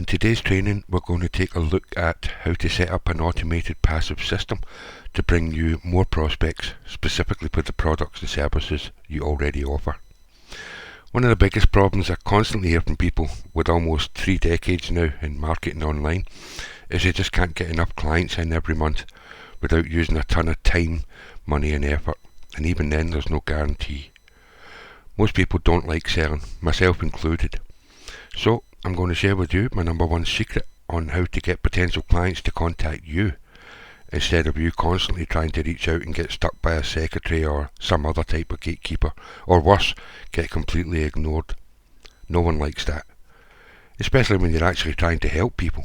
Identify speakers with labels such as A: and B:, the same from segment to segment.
A: In today's training, we're going to take a look at how to set up an automated passive system to bring you more prospects, specifically for the products and services you already offer. One of the biggest problems I constantly hear from people with almost 3 decades now in marketing online is they just can't get enough clients in every month without using a ton of time, money and effort, and even then there's no guarantee. Most people don't like selling, myself included. So I'm going to share with you my number one secret on how to get potential clients to contact you instead of you constantly trying to reach out and get stuck by a secretary or some other type of gatekeeper, or worse, get completely ignored. No one likes that, especially when you're actually trying to help people.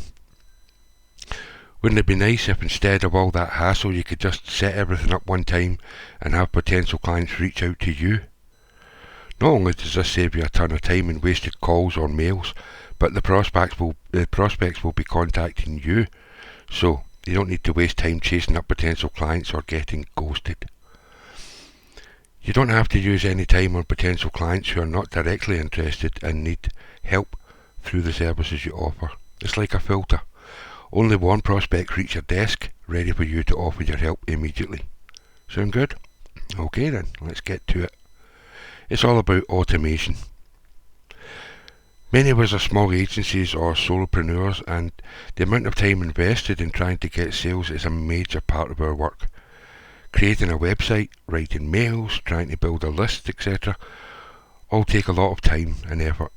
A: Wouldn't it be nice if instead of all that hassle you could just set everything up one time and have potential clients reach out to you? Not only does this save you a ton of time and wasted calls or mails, but the prospects will be contacting you, so you don't need to waste time chasing up potential clients or getting ghosted. You don't have to use any time on potential clients who are not directly interested and need help through the services you offer. It's like a filter. Only one prospect reach your desk, ready for you to offer your help immediately. Sound good? Okay then, let's get to it. It's all about automation. Many of us are small agencies or solopreneurs, and the amount of time invested in trying to get sales is a major part of our work. Creating a website, writing mails, trying to build a list, etc. all take a lot of time and effort.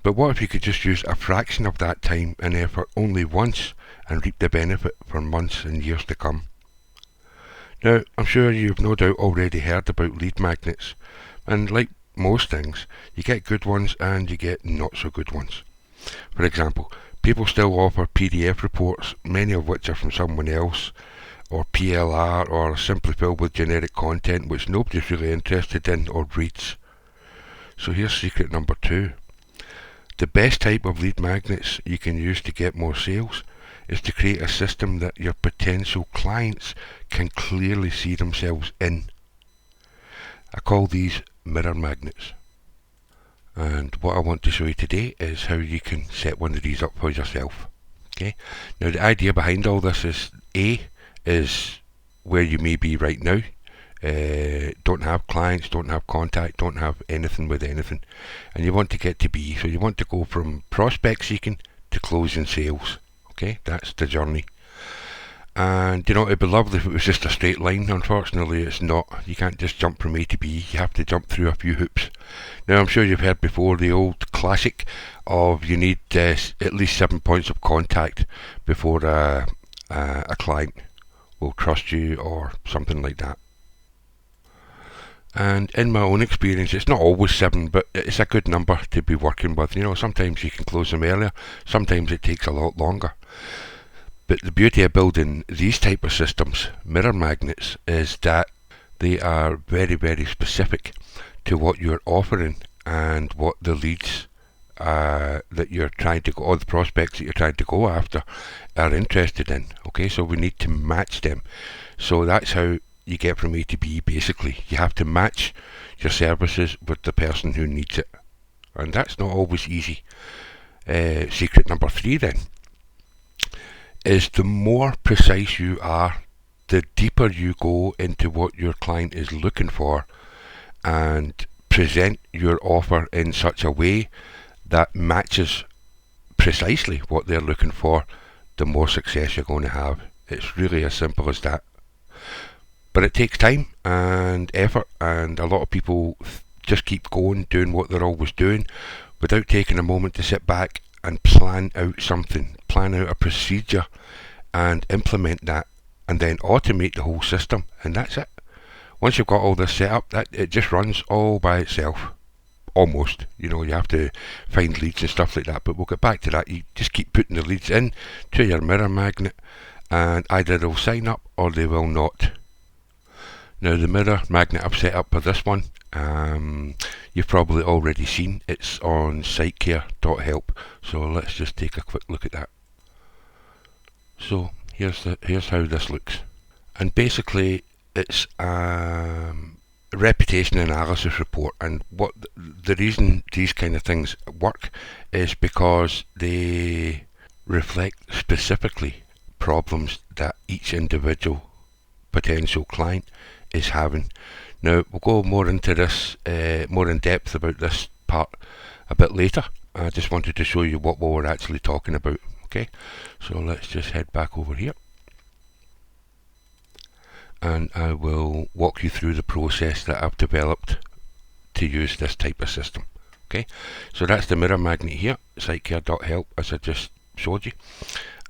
A: But what if you could just use a fraction of that time and effort only once and reap the benefit for months and years to come? Now, I'm sure you've no doubt already heard about lead magnets, and like most things, you get good ones and you get not so good ones. For example, people still offer PDF reports, many of which are from someone else, or PLR, or simply filled with generic content which nobody's really interested in or reads. So here's secret number 2. The best type of lead magnets you can use to get more sales is to create a system that your potential clients can clearly see themselves in. I call these mirror magnets. And what I want to show you today is how you can set one of these up for yourself. Okay. Now the idea behind all this is A is where you may be right now. Don't have clients, don't have contact, don't have anything with anything, and you want to get to B. So you want to go from prospect seeking to closing sales. Okay, that's the journey. And it'd be lovely if it was just a straight line. Unfortunately, it's not. You can't just jump from A to B. You have to jump through a few hoops. Now, I'm sure you've heard before the old classic of you need at least 7 points of contact before a client will trust you or something like that. And in my own experience, it's not always 7, but it's a good number to be working with. Sometimes you can close them earlier, sometimes it takes a lot longer. But the beauty of building these type of systems, mirror magnets, is that they are very, very specific to what you're offering and what the leads that you're trying to go, or the prospects that you're trying to go after, are interested in. Okay, so we need to match them. So that's how you get from A to B, basically. You have to match your services with the person who needs it. And that's not always easy. Secret number 3 then is the more precise you are, the deeper you go into what your client is looking for and present your offer in such a way that matches precisely what they're looking for, the more success you're going to have. It's really as simple as that. But it takes time and effort, and a lot of people just keep going, doing what they're always doing, without taking a moment to sit back and plan out something, plan out a procedure and implement that, and then automate the whole system, and that's it. Once you've got all this set up, that it just runs all by itself. Almost. You have to find leads and stuff like that, but we'll get back to that. You just keep putting the leads in to your mirror magnet, and either they'll sign up or they will not. Now the mirror magnet I've set up for this one, you've probably already seen. It's on sitecare.help. So let's just take a quick look at that. So here's how this looks, and basically it's reputation analysis report. And what the reason these kind of things work is because they reflect specifically problems that each individual potential client is having. Now, we'll go more into this, more in depth about this part a bit later. I just wanted to show you what we were actually talking about. Okay, so let's just head back over here, and I will walk you through the process that I've developed to use this type of system. Okay, so that's the mirror magnet here, sitecare.help, as I just showed you.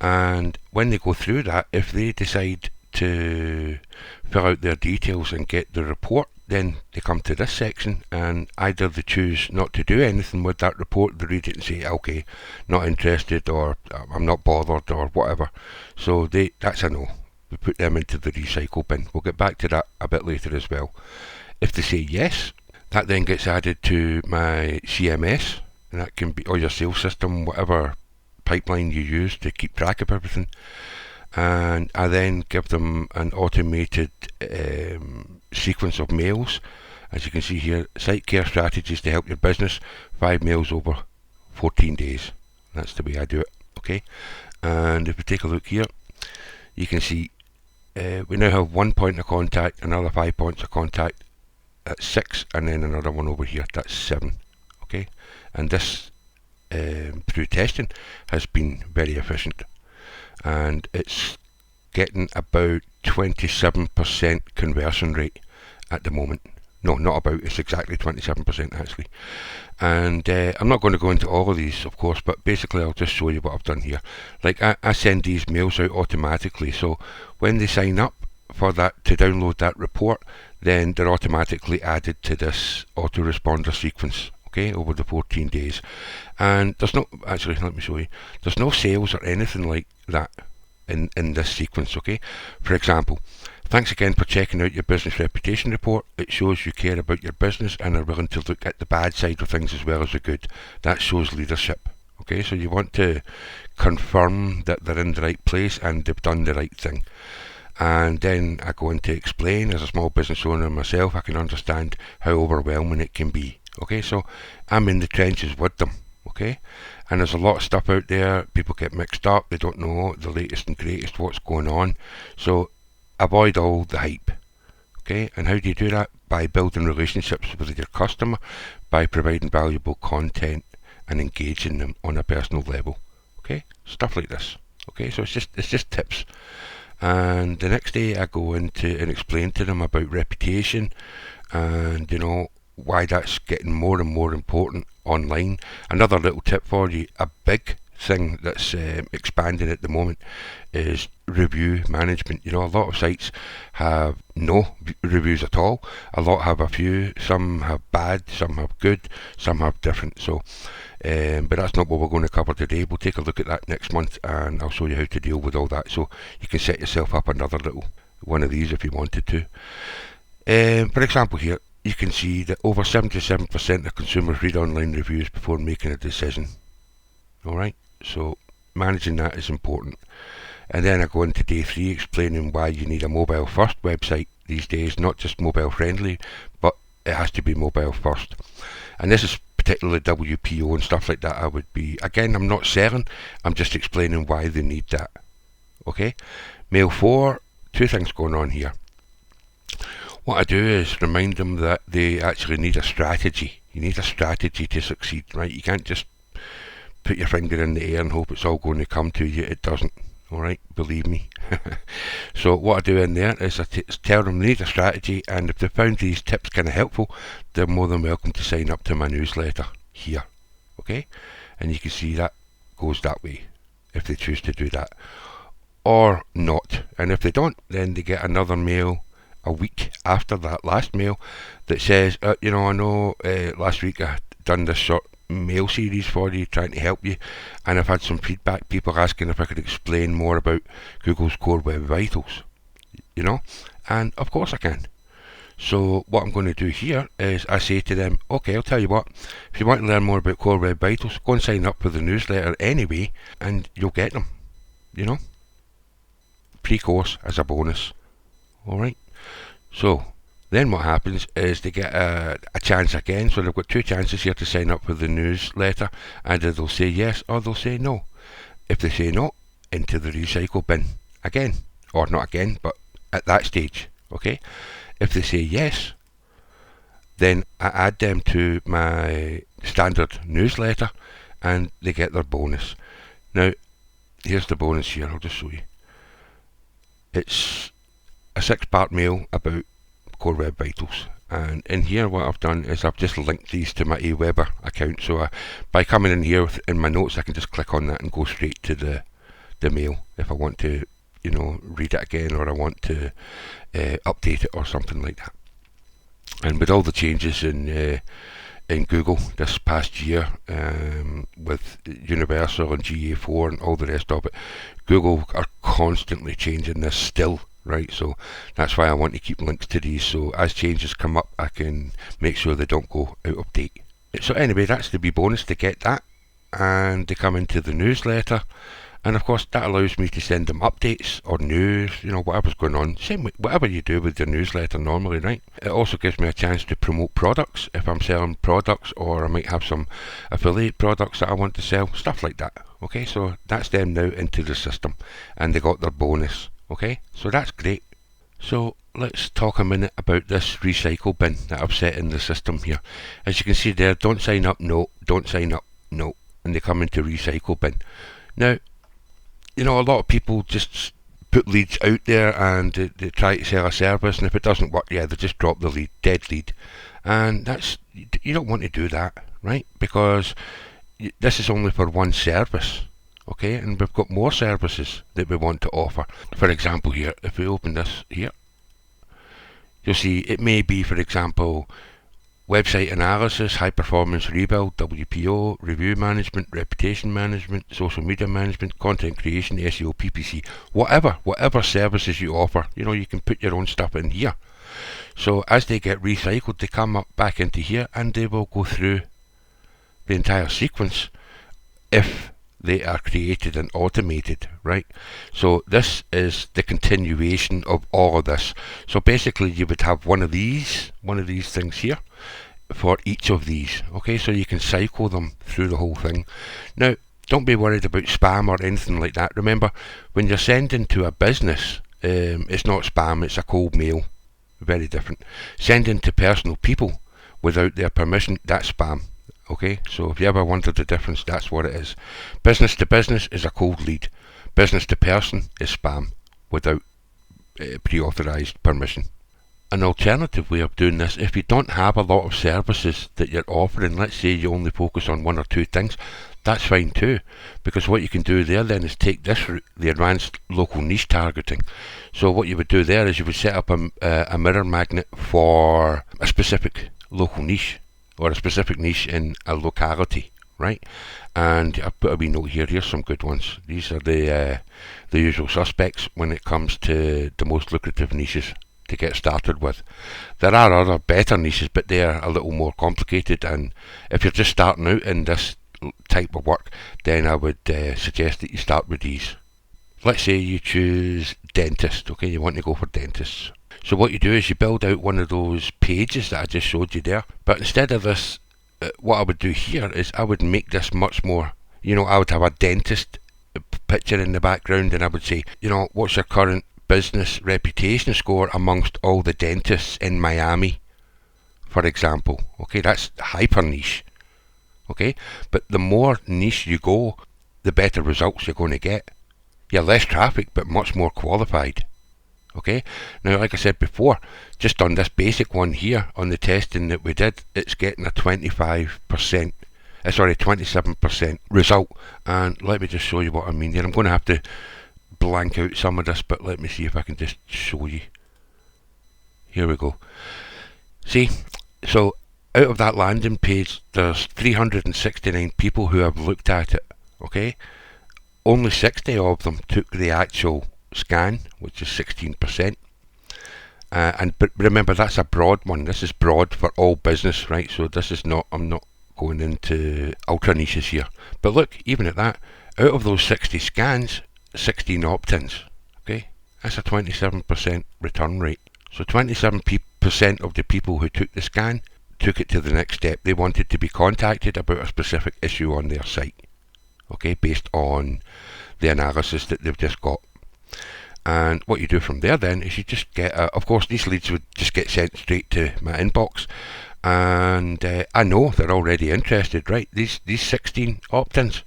A: And when they go through that, if they decide to fill out their details and get the report, then they come to this section, and either they choose not to do anything with that report, they read it and say, okay, not interested, or I'm not bothered, or whatever. So that's a no. We put them into the recycle bin. We'll get back to that a bit later as well. If they say yes, that then gets added to my CMS, and that can be, or your sales system, whatever pipeline you use to keep track of everything. And I then give them an automated sequence of mails. As you can see here, site care strategies to help your business, 5 mails over 14 days. That's the way I do it. Okay, and if we take a look here, you can see we now have 1 point of contact, another 5 points of contact, that's 6, and then another one over here, that's 7. Okay, and this through testing has been very efficient, and it's getting about 27% conversion rate at the moment. No, not about, it's exactly 27% actually. And I'm not going to go into all of these, of course, but basically I'll just show you what I've done here. Like I send these mails out automatically, so when they sign up for that, to download that report, then they're automatically added to this autoresponder sequence, okay, over the 14 days. And there's no, actually, let me show you, there's no sales or anything like that in this sequence, okay. For example, thanks again for checking out your business reputation report. It shows you care about your business and are willing to look at the bad side of things as well as the good. That shows leadership. Okay, so you want to confirm that they're in the right place and they've done the right thing. And then I go on to explain, as a small business owner myself, I can understand how overwhelming it can be. Okay, so I'm in the trenches with them. Okay, and there's a lot of stuff out there. People get mixed up. They don't know the latest and greatest, what's going on. So avoid all the hype. Okay, and how do you do that? By building relationships with your customer, by providing valuable content and engaging them on a personal level. Okay, stuff like this. Okay, so it's just tips. And the next day I go into and explain to them about reputation, and why that's getting more and more important online. Another little tip for you, a big thing that's expanding at the moment is review management. A lot of sites have no reviews at all. A lot have a few. Some have bad, some have good, some have different. So but that's not what we're going to cover today. We'll take a look at that next month, and I'll show you how to deal with all that, so you can set yourself up another little one of these if you wanted to. For example here, you can see that over 77% of consumers read online reviews before making a decision. Alright, so managing that is important. And then I go into day 3 explaining why you need a mobile first website these days, not just mobile friendly, but it has to be mobile first. And this is particularly WPO and stuff like that. Again, I'm not selling, I'm just explaining why they need that. Okay, mail 4, 2 things going on here. What I do is remind them that they actually need a strategy. You need a strategy to succeed, right? You can't just put your finger in the air and hope it's all going to come to you. It doesn't. Alright, believe me. So what I do in there is I tell them they need a strategy, and if they found these tips kind of helpful, they're more than welcome to sign up to my newsletter here. Okay, and you can see that goes that way if they choose to do that, or not. And if they don't, then they get another mail a week after that last mail that says, I know last week I done this short mail series for you, trying to help you, and I've had some feedback, people asking if I could explain more about Google's Core Web Vitals, and of course I can. So what I'm going to do here is I say to them, okay, I'll tell you what, if you want to learn more about Core Web Vitals, go and sign up for the newsletter anyway, and you'll get them, pre-course as a bonus. Alright, so Then what happens is they get a chance again. So they've got two chances here to sign up with the newsletter. Either they'll say yes or they'll say no. If they say no, into the recycle bin again. Or not again, but at that stage. Okay? If they say yes, then I add them to my standard newsletter and they get their bonus. Now, here's the bonus here. I'll just show you. It's a 6-part mail about Core Web Vitals. And in here what I've done is I've just linked these to my Aweber account. So by coming in here in my notes, I can just click on that and go straight to the mail if I want to, read it again, or I want to update it or something like that. And with all the changes in Google this past year, with Universal and GA4 and all the rest of it, Google are constantly changing this still, right? So that's why I want to keep links to these, so as changes come up I can make sure they don't go out of date. So anyway, that's the wee bonus to get that, and they come into the newsletter. And of course that allows me to send them updates or news, whatever's going on. Same with whatever you do with your newsletter normally, right? It also gives me a chance to promote products if I'm selling products, or I might have some affiliate products that I want to sell, stuff like that. Okay, so that's them now into the system and they got their bonus. Okay, so that's great. So let's talk a minute about this recycle bin that I've set in the system here. As you can see there, don't sign up, no, don't sign up, no, and they come into recycle bin. Now, a lot of people just put leads out there and they try to sell a service, and if it doesn't work, they just drop the lead, dead lead. And you don't want to do that, right? Because this is only for one service, okay? And we've got more services that we want to offer. For example here, if we open this here, you'll see it may be, for example, website analysis, high performance rebuild, WPO, review management, reputation management, social media management, content creation, SEO, PPC, whatever services you offer, you can put your own stuff in here. So as they get recycled, they come up back into here and they will go through the entire sequence if they are created and automated, right? So this is the continuation of all of this. So basically you would have one of these things here for each of these, okay? So you can cycle them through the whole thing. Now, don't be worried about spam or anything like that. Remember, when you're sending to a business, it's not spam, it's a cold mail. Very different. Sending to personal people without their permission, that's spam. Okay, so if you ever wondered the difference, that's what it is. Business to business is a cold lead. Business to person is spam without pre-authorized permission. An alternative way of doing this, if you don't have a lot of services that you're offering, let's say you only focus on one or two things, that's fine too, because what you can do there then is take this route, the advanced local niche targeting. So what you would do there is you would set up a mirror magnet for a specific local niche, or a specific niche in a locality, right? And I've put a wee note here. Here's some good ones. These are the usual suspects when it comes to the most lucrative niches to get started with. There are other better niches, but they are a little more complicated, and if you're just starting out in this type of work, then I would suggest that you start with these. Let's say you choose dentist, okay? You want to go for dentists. So what you do is you build out one of those pages that I just showed you there, but instead of this, what I would do here is I would make this much more, I would have a dentist picture in the background, and I would say, what's your current business reputation score amongst all the dentists in Miami, for example. Okay, that's hyper niche. Okay, but the more niche you go, the better results you're going to get. You're less traffic, but much more qualified. Okay, now like I said before, just on this basic one here, on the testing that we did, it's getting a 27% result. And let me just show you what I mean here. I'm going to have to blank out some of this, but let me see if I can just show you. Here we go. See, so out of that landing page, there's 369 people who have looked at it. Okay, only 60 of them took the actual scan, which is 16%. But remember, that's a broad one. This is broad for all business, right? So this is not, I'm not going into ultra niches here. But look, even at that, out of those 60 scans, 16 opt-ins. Okay, that's a 27% return rate. So 27% percent of the people who took the scan took it to the next step. They wanted to be contacted about a specific issue on their site, okay, based on the analysis that they've just got. And what you do from there then is you just get, of course these leads would just get sent straight to my inbox, and I know they're already interested, right? These 16 opt-ins,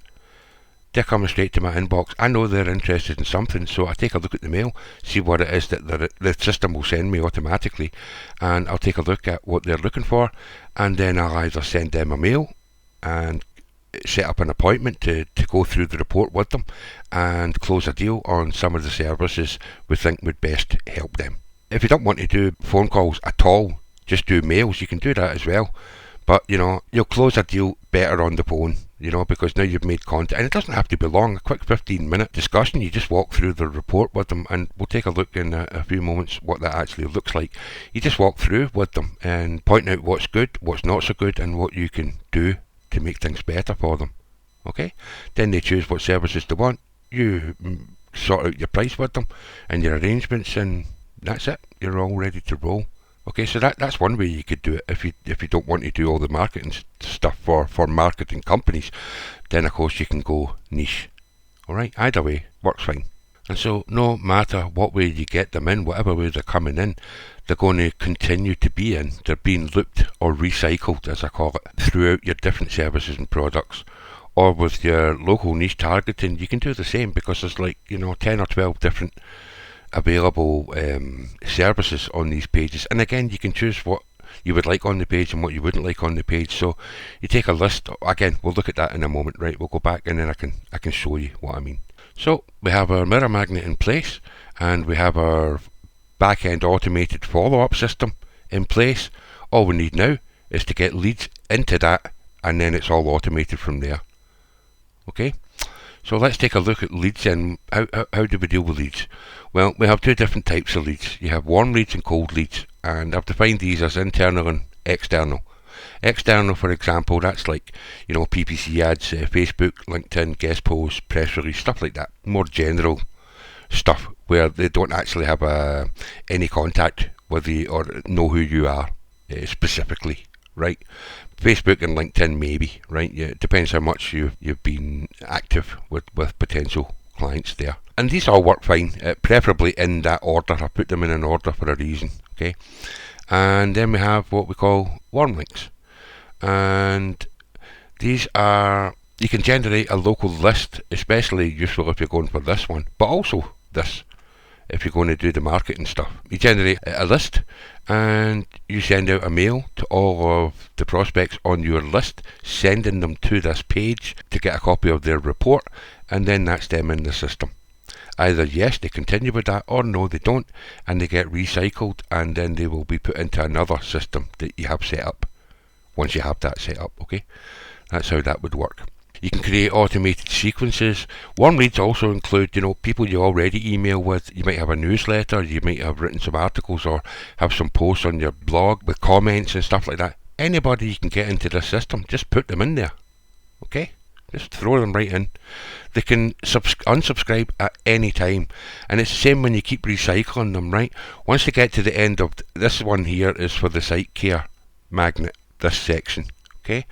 A: they're coming straight to my inbox. I know they're interested in something, so I take a look at the mail, see what it is that the system will send me automatically, and I'll take a look at what they're looking for, and then I'll either send them a mail and set up an appointment to go through the report with them and close a deal on some of the services we think would best help them. If you don't want to do phone calls at all, just do mails, you can do that as well. But, you'll close a deal better on the phone, because now you've made contact. And it doesn't have to be long, a quick 15-minute discussion. You just walk through the report with them, and we'll take a look in a few moments what that actually looks like. You just walk through with them and point out what's good, what's not so good, and what you can do to make things better for them. Okay? Then they choose what services they want. You sort out your price with them and your arrangements, and that's it. You're all ready to roll. Okay, so that's one way you could do it. If you don't want to do all the marketing stuff for marketing companies, then of course you can go niche. Alright, either way, works fine. And so no matter what way you get them in, whatever way they're coming in, they're going to continue to be in. They're being looped or recycled, as I call it, throughout your different services and products. Or with your local niche targeting, you can do the same, because there's 10 or 12 different available services on these pages, and again you can choose what you would like on the page and what you wouldn't like on the page. So you take a list. Again, we'll look at that in a moment, right? We'll go back and then I can show you what I mean. So we have our mirror magnet in place, and we have our back-end automated follow-up system in place. All we need now is to get leads into that, and then it's all automated from there. Okay, so let's take a look at leads and how do we deal with leads? Well, we have two different types of leads. You have warm leads and cold leads, and I've defined these as internal and external. External, for example, that's like, PPC ads, Facebook, LinkedIn, guest posts, press release, stuff like that. More general stuff where they don't actually have any contact with you or know who you are specifically, right? Facebook and LinkedIn maybe, right? Yeah, it depends how much you've been active with potential clients there. And these all work fine, preferably in that order. I put them in an order for a reason, okay? And then we have what we call warm links. And these are, you can generate a local list, especially useful if you're going for this one, but also this, if you're going to do the marketing stuff. You generate a list and you send out a mail to all of the prospects on your list, sending them to this page to get a copy of their report, and then that's them in the system. Either yes, they continue with that, or no, they don't, and they get recycled, and then they will be put into another system that you have set up, once you have that set up, okay? That's how that would work. You can create automated sequences. Warm leads also include, people you already email with. You might have a newsletter, you might have written some articles or have some posts on your blog with comments and stuff like that. Anybody you can get into this system, just put them in there, okay? Just throw them right in. They can unsubscribe at any time, and it's the same when you keep recycling them, right? Once they get to the end of this one here is for the site care magnet, this section, okay?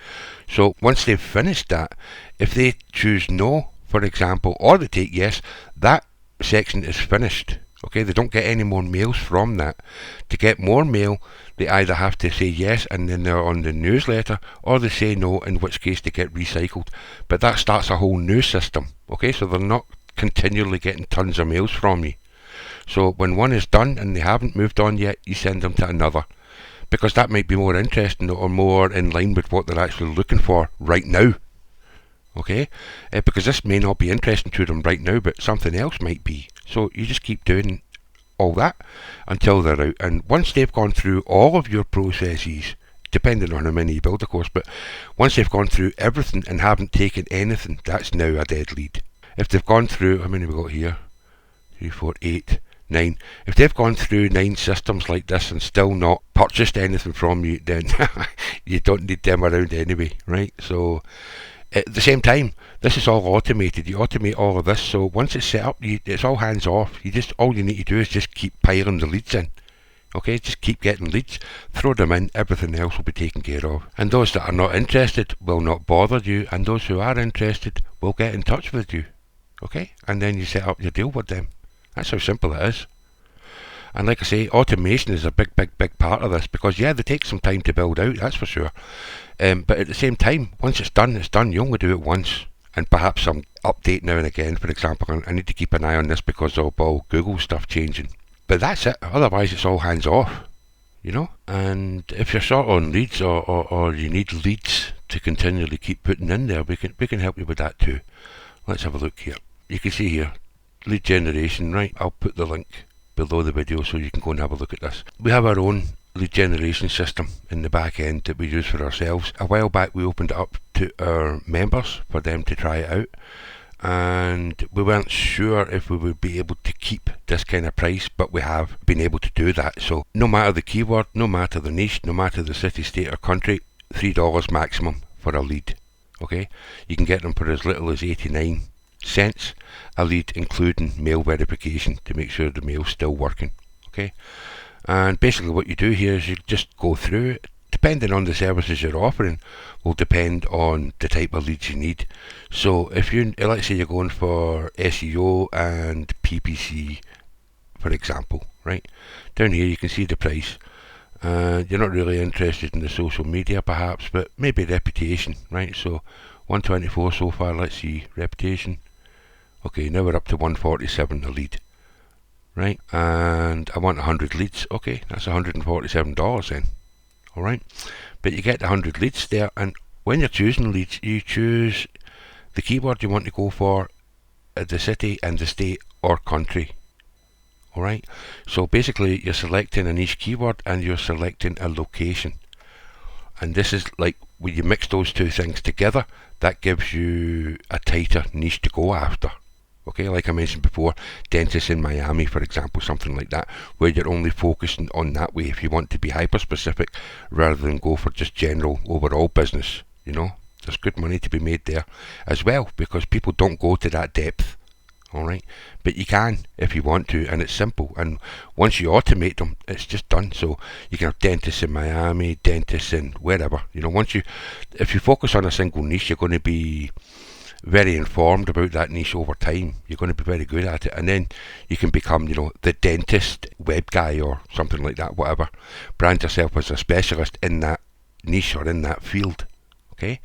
A: So once they've finished that, if they choose no, for example, or they take yes, that section is finished. Okay, they don't get any more mails from that. To get more mail, they either have to say yes and then they're on the newsletter, or they say no, in which case they get recycled. But that starts a whole new system. Okay, so they're not continually getting tons of mails from you. So when one is done and they haven't moved on yet, you send them to another, because that might be more interesting or more in line with what they're actually looking for right now. Okay, because this may not be interesting to them right now, but something else might be. So you just keep doing all that until they're out. And once they've gone through all of your processes, depending on how many you build, of course, but once they've gone through everything and haven't taken anything, that's now a dead lead. If they've gone through, how many have we got here? 3, 4, 8, 9. If they've gone through 9 systems like this and still not purchased anything from you, then you don't need them around anyway, right? So at the same time, this is all automated. You automate all of this, so once it's set up, it's all hands off. All you need to do is just keep piling the leads in. Okay, just keep getting leads, throw them in, everything else will be taken care of. And those that are not interested will not bother you, and those who are interested will get in touch with you. Okay, and then you set up your deal with them. That's how simple it is. And like I say, automation is a big part of this, because yeah, they take some time to build out, that's for sure. But at the same time, once it's done, it's done. You only do it once, and perhaps some update now and again. For example, I need to keep an eye on this because of all Google stuff changing. But that's it. Otherwise, it's all hands off, you know. And if you're short on leads, or you need leads to continually keep putting in there, we can help you with that too. Let's have a look here. You can see here, lead generation, right? I'll put the link below the video so you can go and have a look at this. We have our own lead generation system in the back end that we use for ourselves. A while back we opened it up to our members for them to try it out, and we weren't sure if we would be able to keep this kind of price, but we have been able to do that. So no matter the keyword, no matter the niche, no matter the city, state or country, $3 maximum for a lead. Okay, you can get them for as little as 89 cents a lead, including mail verification to make sure the mail's still working. Okay, and basically what you do here is you just go through it. Depending on the services you're offering will depend on the type of leads you need. So if you, let's say you're going for SEO and PPC, for example, right? Down here you can see the price. You're not really interested in the social media perhaps, but maybe reputation, right? So 124 so far. Let's see, reputation. Okay, now we're up to 147 a lead, right? And I want 100 leads. Okay, that's $147 then. All right, but you get 100 leads there, and when you're choosing leads, you choose the keyword you want to go for, the city and the state or country. All right, so basically you're selecting a niche keyword and you're selecting a location, and this is like when you mix those two things together, that gives you a tighter niche to go after. Okay, like I mentioned before, dentists in Miami, for example, something like that, where you're only focusing on that way if you want to be hyper-specific rather than go for just general overall business. You know, there's good money to be made there as well, because people don't go to that depth. All right, but you can if you want to, and it's simple. And once you automate them, it's just done. So you can have dentists in Miami, dentists in wherever. You know, if you focus on a single niche, you're going to be very informed about that niche over time. You're going to be very good at it, and then you can become, you know, the dentist web guy or something like that, whatever. Brand yourself as a specialist in that niche or in that field. Okay,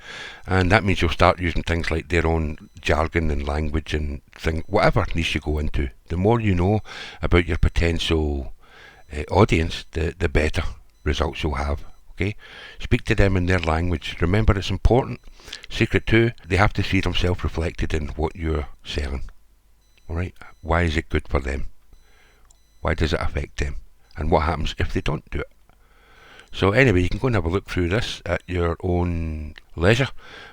A: and that means you'll start using things like their own jargon and language and whatever niche you go into. The more you know about your potential audience, the better results you'll have. Okay, speak to them in their language. Remember, it's important. Secret 2, they have to see themselves reflected in what you're selling. Alright, why is it good for them? Why does it affect them? And what happens if they don't do it? So anyway, you can go and have a look through this at your own leisure.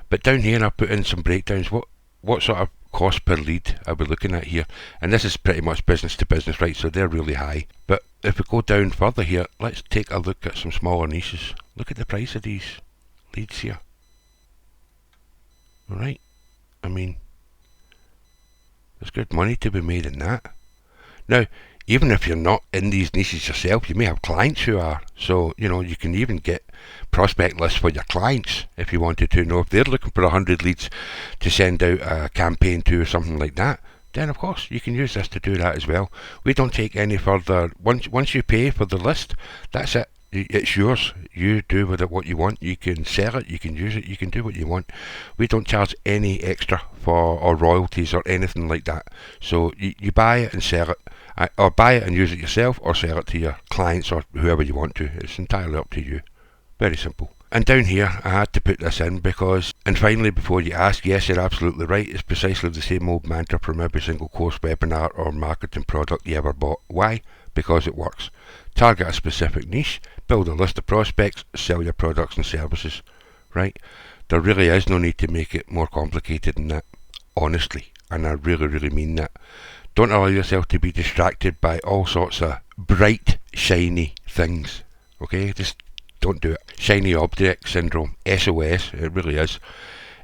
A: But down here I've put in some breakdowns. What sort of cost per lead are we looking at here? And this is pretty much business to business, right? So they're really high. But if we go down further here, let's take a look at some smaller niches. Look at the price of these leads here. Alright, I mean, there's good money to be made in that. Now, even if you're not in these niches yourself, you may have clients who are. So, you know, you can even get prospect lists for your clients if you wanted to. You know, if they're looking for 100 leads to send out a campaign to or something like that, then of course you can use this to do that as well. We don't take any further. Once you pay for the list, that's it. It's yours. You do with it what you want. You can sell it, you can use it, you can do what you want. We don't charge any extra for or royalties or anything like that. So you buy it and sell it, or buy it and use it yourself, or sell it to your clients or whoever you want to. It's entirely up to you. Very simple. And down here I had to put this in because, and finally, before you ask, yes, you're absolutely right, it's precisely the same old mantra from every single course, webinar or marketing product you ever bought. Why? Because it works. Target a specific niche, build a list of prospects, sell your products and services. Right? There really is no need to make it more complicated than that, honestly, and I really mean that. Don't allow yourself to be distracted by all sorts of bright, shiny things. Okay? Just don't do it. Shiny object syndrome, SOS, it really is.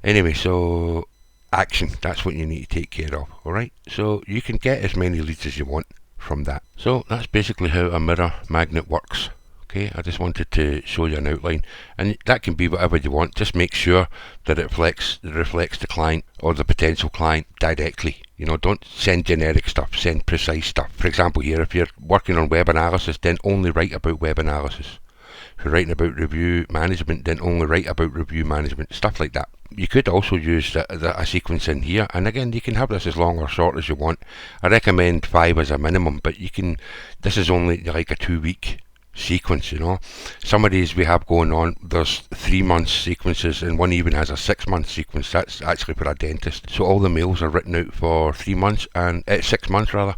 A: Anyway, so action, that's what you need to take care of. Alright? So you can get as many leads as you want from that. So that's basically how a mirror magnet works. Okay, I just wanted to show you an outline, and that can be whatever you want. Just make sure that it reflects the client or the potential client directly. You know, don't send generic stuff, send precise stuff. For example here, if you're working on web analysis, then only write about web analysis. If you're writing about review management, then only write about review management, stuff like that. You could also use a sequence in here, and again, you can have this as long or short as you want. I recommend 5 as a minimum, but this is only like a 2-week sequence, you know. Some of these we have going on, there's 3-month sequences, and one even has a 6-month sequence. That's actually for a dentist. So all the mails are written out for 3 months and 6 months rather,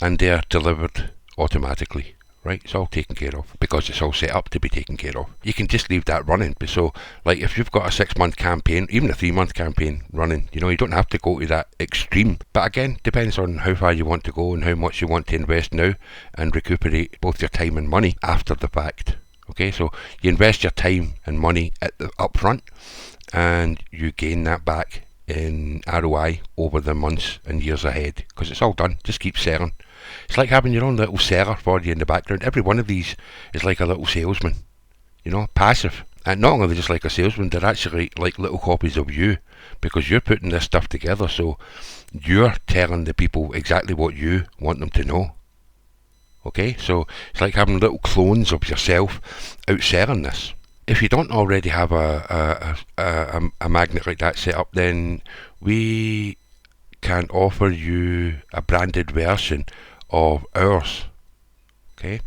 A: and they're delivered automatically. Right, it's all taken care of because it's all set up to be taken care of. You can just leave that running. So, like if you've got a 6-month campaign, even a 3-month campaign running, you know, you don't have to go to that extreme. But again, depends on how far you want to go and how much you want to invest now and recuperate both your time and money after the fact. Okay, so you invest your time and money up front, and you gain that back in ROI over the months and years ahead because it's all done. Just keep selling. It's like having your own little seller for you in the background. Every one of these is like a little salesman, you know, passive. And not only are they just like a salesman, they're actually like little copies of you because you're putting this stuff together. So you're telling the people exactly what you want them to know. Okay, so it's like having little clones of yourself out selling this. If you don't already have a magnet like that set up, then we can offer you a branded version of ours, okay,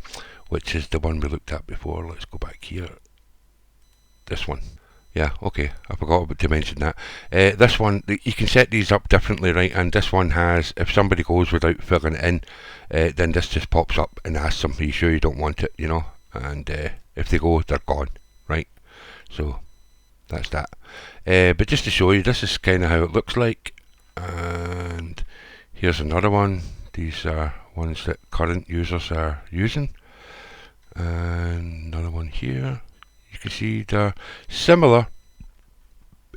A: which is the one we looked at before. Let's go back here. This one. Yeah, okay, I forgot to mention that. This one, you can set these up differently, right? And this one has, if somebody goes without filling it in, then this just pops up and asks them, are you sure you don't want it, you know? And if they go, they're gone, right? So that's that. But just to show you, this is kind of how it looks like. And here's another one. These are ones that current users are using. And another one here. You can see they're similar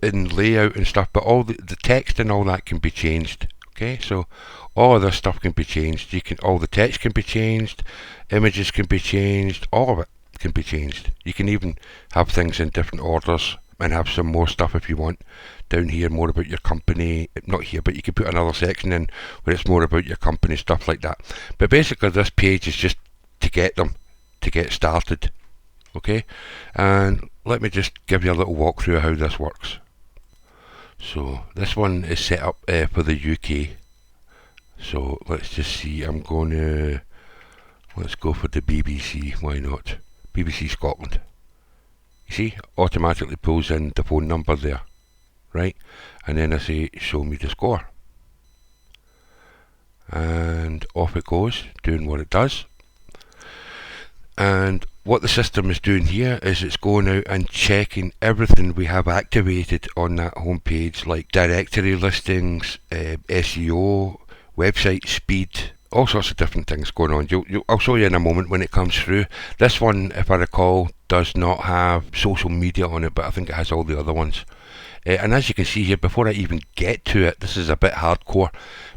A: in layout and stuff, but all the text and all that can be changed. Okay, so all of this stuff can be changed. All the text can be changed, images can be changed, all of it can be changed. You can even have things in different orders and have some more stuff if you want. Down here, more about your company. Not here, but you can put another section in where it's more about your company, stuff like that. But basically this page is just to get them to get started. Okay, and let me just give you a little walkthrough of how this works. So this one is set up for the UK. So let's just see, let's go for the BBC, why not? BBC Scotland. You see, automatically pulls in the phone number there, right? And then I say, show me the score. And off it goes, doing what it does. And what the system is doing here is it's going out and checking everything we have activated on that home page, like directory listings, SEO, website speed, all sorts of different things going on. I'll show you in a moment when it comes through. This one, if I recall, does not have social media on it, but I think it has all the other ones. And as you can see here, before I even get to it, this is a bit hardcore.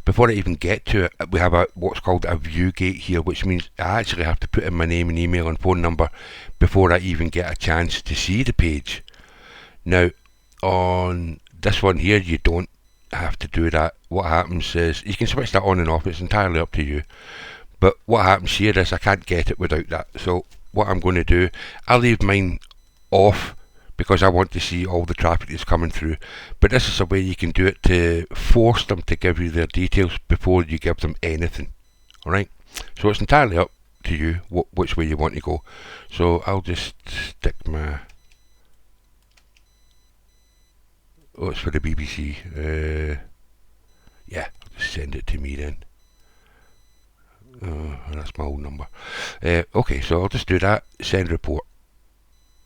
A: Before I even get to it, we have what's called a view gate here, which means I actually have to put in my name and email and phone number before I even get a chance to see the page. Now, on this one here, you don't have to do that. What happens is, you can switch that on and off, it's entirely up to you. But what happens here is I can't get it without that. So what I'm going to do, I'll leave mine off because I want to see all the traffic that's coming through. But this is a way you can do it to force them to give you their details before you give them anything. Alright? So it's entirely up to you which way you want to go. So I'll just stick my... Oh, it's for the BBC. Yeah, I'll just send it to me then. That's my old number. Okay, so I'll just do that. Send report.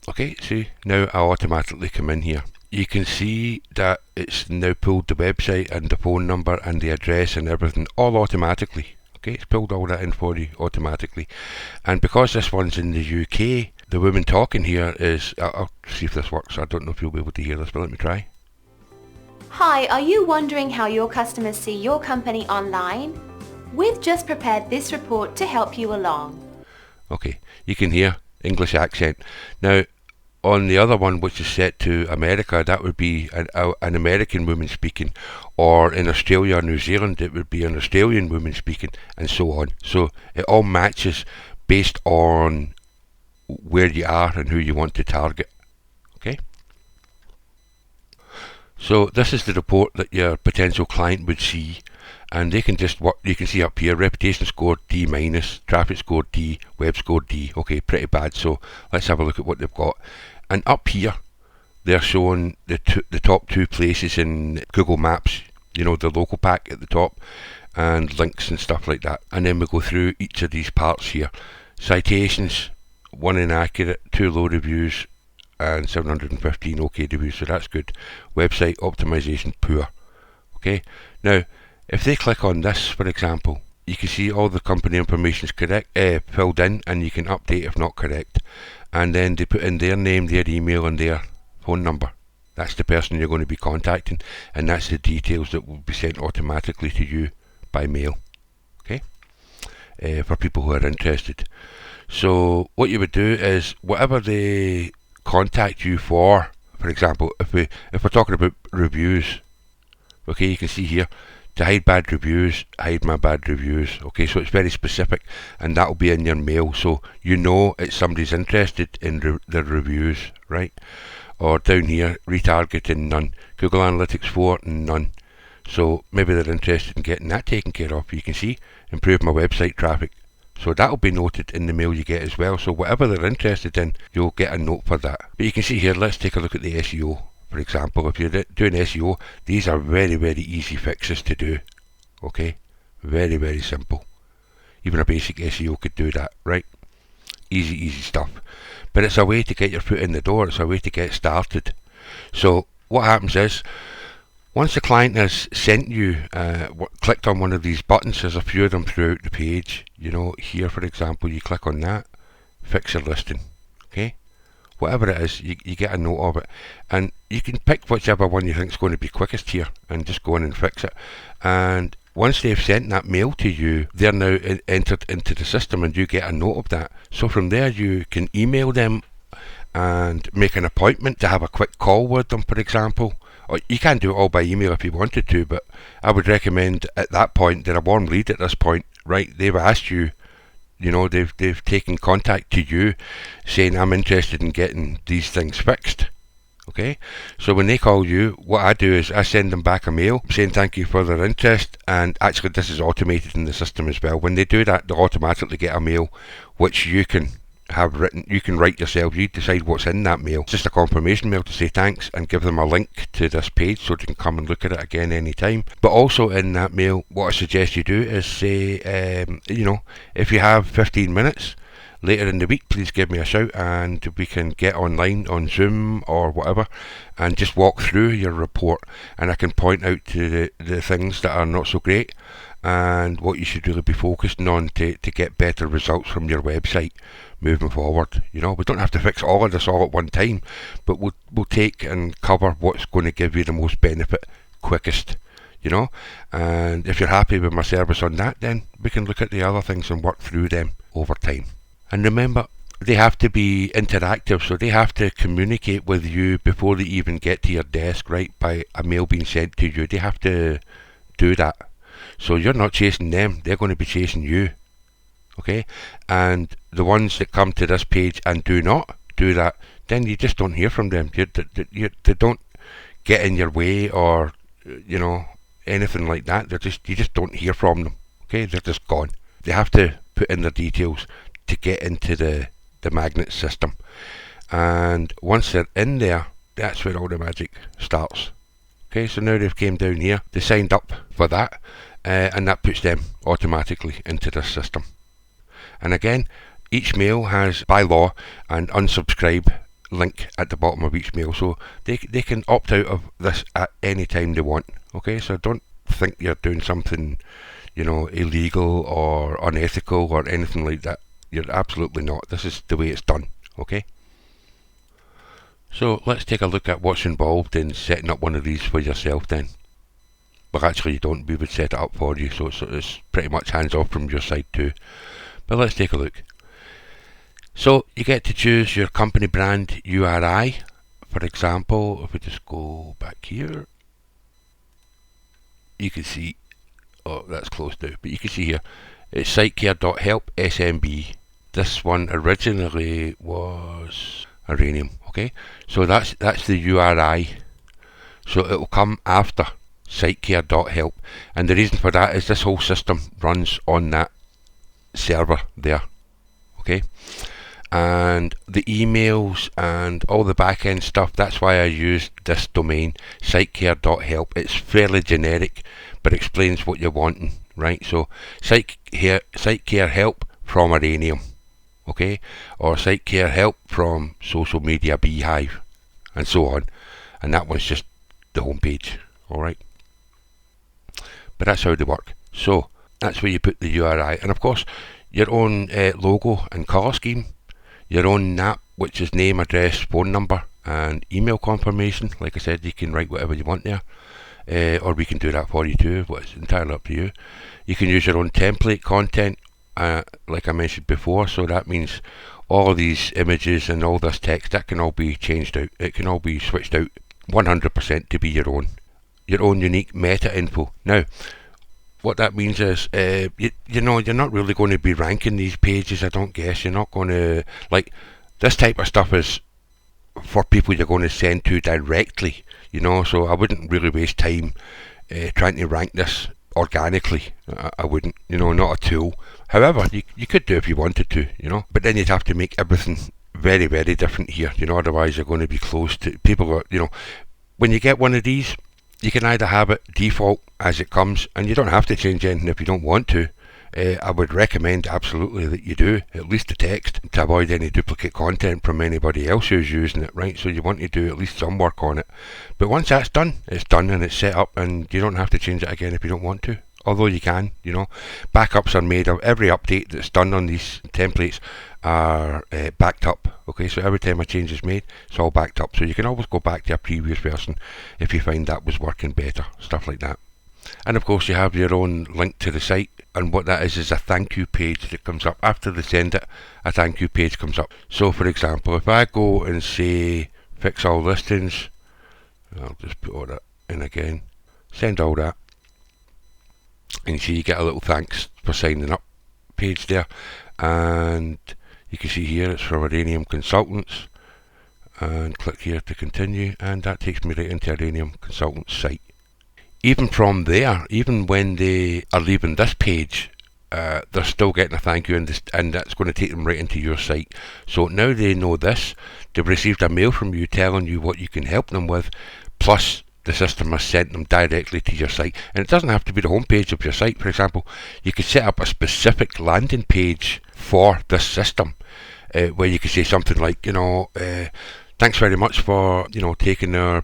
A: Okay, see, now I automatically come in here. You can see that it's now pulled the website and the phone number and the address and everything all automatically. Okay, it's pulled all that in for you automatically. And because this one's in the UK, the woman talking here is... I'll see if this works. I don't know if you'll be able to hear this, but let me try.
B: Hi, are you wondering how your customers see your company online? We've just prepared this report to help you along.
A: Okay, you can hear English accent. Now, on the other one, which is set to America, that would be an American woman speaking, or in Australia or New Zealand, it would be an Australian woman speaking, and so on. So it all matches based on where you are and who you want to target. Okay? So this is the report that your potential client would see, and they can just work. You can see up here: reputation score D minus, traffic score D, web score D. Okay, pretty bad. So let's have a look at what they've got. And up here, they're showing the top two places in Google Maps. You know, the local pack at the top, and links and stuff like that. And then we go through each of these parts here. Citations: 1 inaccurate, 2 low reviews, and 715 okay reviews, so that's good. Website optimization poor. Okay, now if they click on this, for example, you can see all the company information is correct, filled in, and you can update if not correct. And then they put in their name, their email, and their phone number. That's the person you're going to be contacting, and that's the details that will be sent automatically to you by mail. Okay, for people who are interested. So what you would do is whatever they contact you for example, if we're talking about reviews, okay, you can see here, to hide bad reviews, hide my bad reviews. Okay, so it's very specific, and that will be in your mail, so you know it's somebody's interested in their reviews, right? Or down here, retargeting, none. Google Analytics 4, none. So maybe they're interested in getting that taken care of. You can see, improve my website traffic. So that will be noted in the mail you get as well. So whatever they're interested in, you'll get a note for that. But you can see here, let's take a look at the SEO. For example, if you're doing SEO, these are very, very easy fixes to do. Okay? Very, very simple. Even a basic SEO could do that, right? Easy, easy stuff. But it's a way to get your foot in the door. It's a way to get started. So what happens is, once the client has sent you, clicked on one of these buttons, there's a few of them throughout the page. You know, here for example, you click on that, fix your listing. Okay? Whatever it is, you get a note of it. And you can pick whichever one you think is going to be quickest here and just go in and fix it. And once they've sent that mail to you, they're now entered into the system and you get a note of that. So from there you can email them and make an appointment to have a quick call with them, for example. Or you can do it all by email if you wanted to, but I would recommend at that point, they're a warm lead at this point, right? They've asked you, you know, they've taken contact to you saying, I'm interested in getting these things fixed. Okay, so when they call you, what I do is I send them back a mail saying thank you for their interest, and actually this is automated in the system as well. When they do that, they'll automatically get a mail which you can have written, you can write yourself, you decide what's in that mail. It's just a confirmation mail to say thanks and give them a link to this page so they can come and look at it again anytime. But also in that mail, what I suggest you do is say, you know, if you have 15 minutes later in the week, please give me a shout and we can get online on Zoom or whatever and just walk through your report, and I can point out to the things that are not so great and what you should really be focusing on to get better results from your website moving forward. You know, we don't have to fix all of this all at one time, but we'll take and cover what's going to give you the most benefit quickest, you know. And if you're happy with my service on that, then we can look at the other things and work through them over time. And remember, they have to be interactive, so they have to communicate with you before they even get to your desk, right, by a mail being sent to you. They have to do that. So you're not chasing them, they're going to be chasing you. Okay? And the ones that come to this page and do not do that, then you just don't hear from them. They don't get in your way or, you know, anything like that. You just don't hear from them. Okay? They're just gone. They have to put in their details to get into the magnet system. And once they're in there, that's where all the magic starts. Okay, so now they've came down here, they signed up for that, and that puts them automatically into this system. And again, each mail has, by law, an unsubscribe link at the bottom of each mail, so they can opt out of this at any time they want. Okay, so don't think you're doing something, you know, illegal or unethical or anything like that. You're absolutely not. This is the way it's done. Okay. So let's take a look at what's involved in setting up one of these for yourself then. Well, actually you don't. We would set it up for you, so it's pretty much hands off from your side too. But let's take a look. So you get to choose your company brand URI. For example, if we just go back here, you can see, oh, that's closed now, but you can see here, it's sitecare.help SMB. This one originally was Iranium, okay? So that's the URI. So it will come after sitecare.help. And the reason for that is this whole system runs on that server there, okay? And the emails and all the back end stuff, that's why I used this domain, sitecare.help. It's fairly generic, but explains what you're wanting, right? So sitecare help from Iranium, okay? Or sitecare help from social media beehive, and so on. And that one's just the home page, alright? But that's how they work. So that's where you put the URI, and of course your own logo and colour scheme, your own NAP, which is name, address, phone number, and email confirmation. Like I said, you can write whatever you want there, or we can do that for you too, but it's entirely up to you. You can use your own template content, like I mentioned before, so that means all of these images and all this text, that can all be changed out. It can all be switched out 100% to be your own unique meta info. Now, what that means is, you know, you're not really going to be ranking these pages, I don't guess. You're not going to, like, this type of stuff is for people you're going to send to directly, you know, so I wouldn't really waste time trying to rank this organically. I wouldn't, you know, not a tool. However, you could do if you wanted to, you know, but then you'd have to make everything very, very different here, you know, otherwise you're going to be close to people are, you know, when you get one of these, you can either have it default as it comes, and you don't have to change anything if you don't want to. I would recommend absolutely that you do, at least the text, to avoid any duplicate content from anybody else who's using it, right? So you want to do at least some work on it. But once that's done, it's done and it's set up, and you don't have to change it again if you don't want to. Although you can, you know. Backups are made of every update that's done on these templates are backed up. Okay, so every time a change is made, it's all backed up. So you can always go back to a previous version if you find that was working better, stuff like that. And of course you have your own link to the site, and what that is a thank you page that comes up after they send it. A thank you page comes up. So for example, if I go and say fix all listings, I'll just put all that in again, send all that, and you see you get a little thanks for signing up page there, and you can see here it's from Iranium Consultants, and click here to continue, and that takes me right into Iranium Consultants site. Even from there, even when they are leaving this page, they're still getting a thank you, and that's going to take them right into your site. So now they know this. They've received a mail from you telling you what you can help them with, plus the system has sent them directly to your site. And it doesn't have to be the home page of your site. For example, you could set up a specific landing page for this system, where you could say something like, you know, thanks very much for, you know, taking our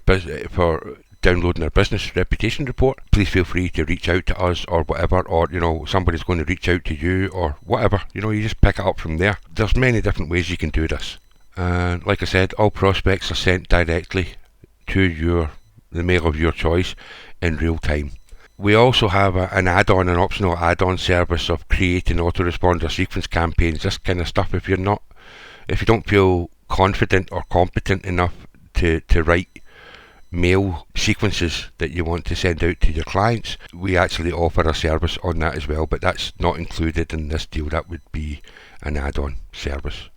A: for downloading our business reputation report. Please feel free to reach out to us or whatever, or, you know, somebody's going to reach out to you or whatever. You know, you just pick it up from there. There's many different ways you can do this. And like I said, all prospects are sent directly to the mail of your choice in real time. We also have an add-on, an optional add-on service of creating autoresponder sequence campaigns, this kind of stuff. If you don't feel confident or competent enough to write mail sequences that you want to send out to your clients, we actually offer a service on that as well, but that's not included in this deal. That would be an add-on service.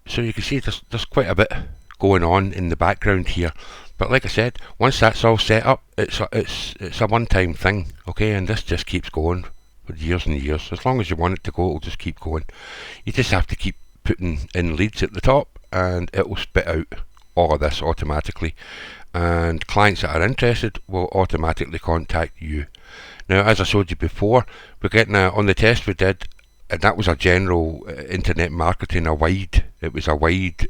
A: So you can see there's quite a bit going on in the background here, but like I said, once that's all set up, it's a one-time thing, okay, and this just keeps going for years and years. As long as you want it to go, it'll just keep going. You just have to keep putting in leads at the top, and it will spit out all of this automatically, and clients that are interested will automatically contact you. Now, as I showed you before, we're getting on the test we did, and that was a general internet marketing, it was a wide,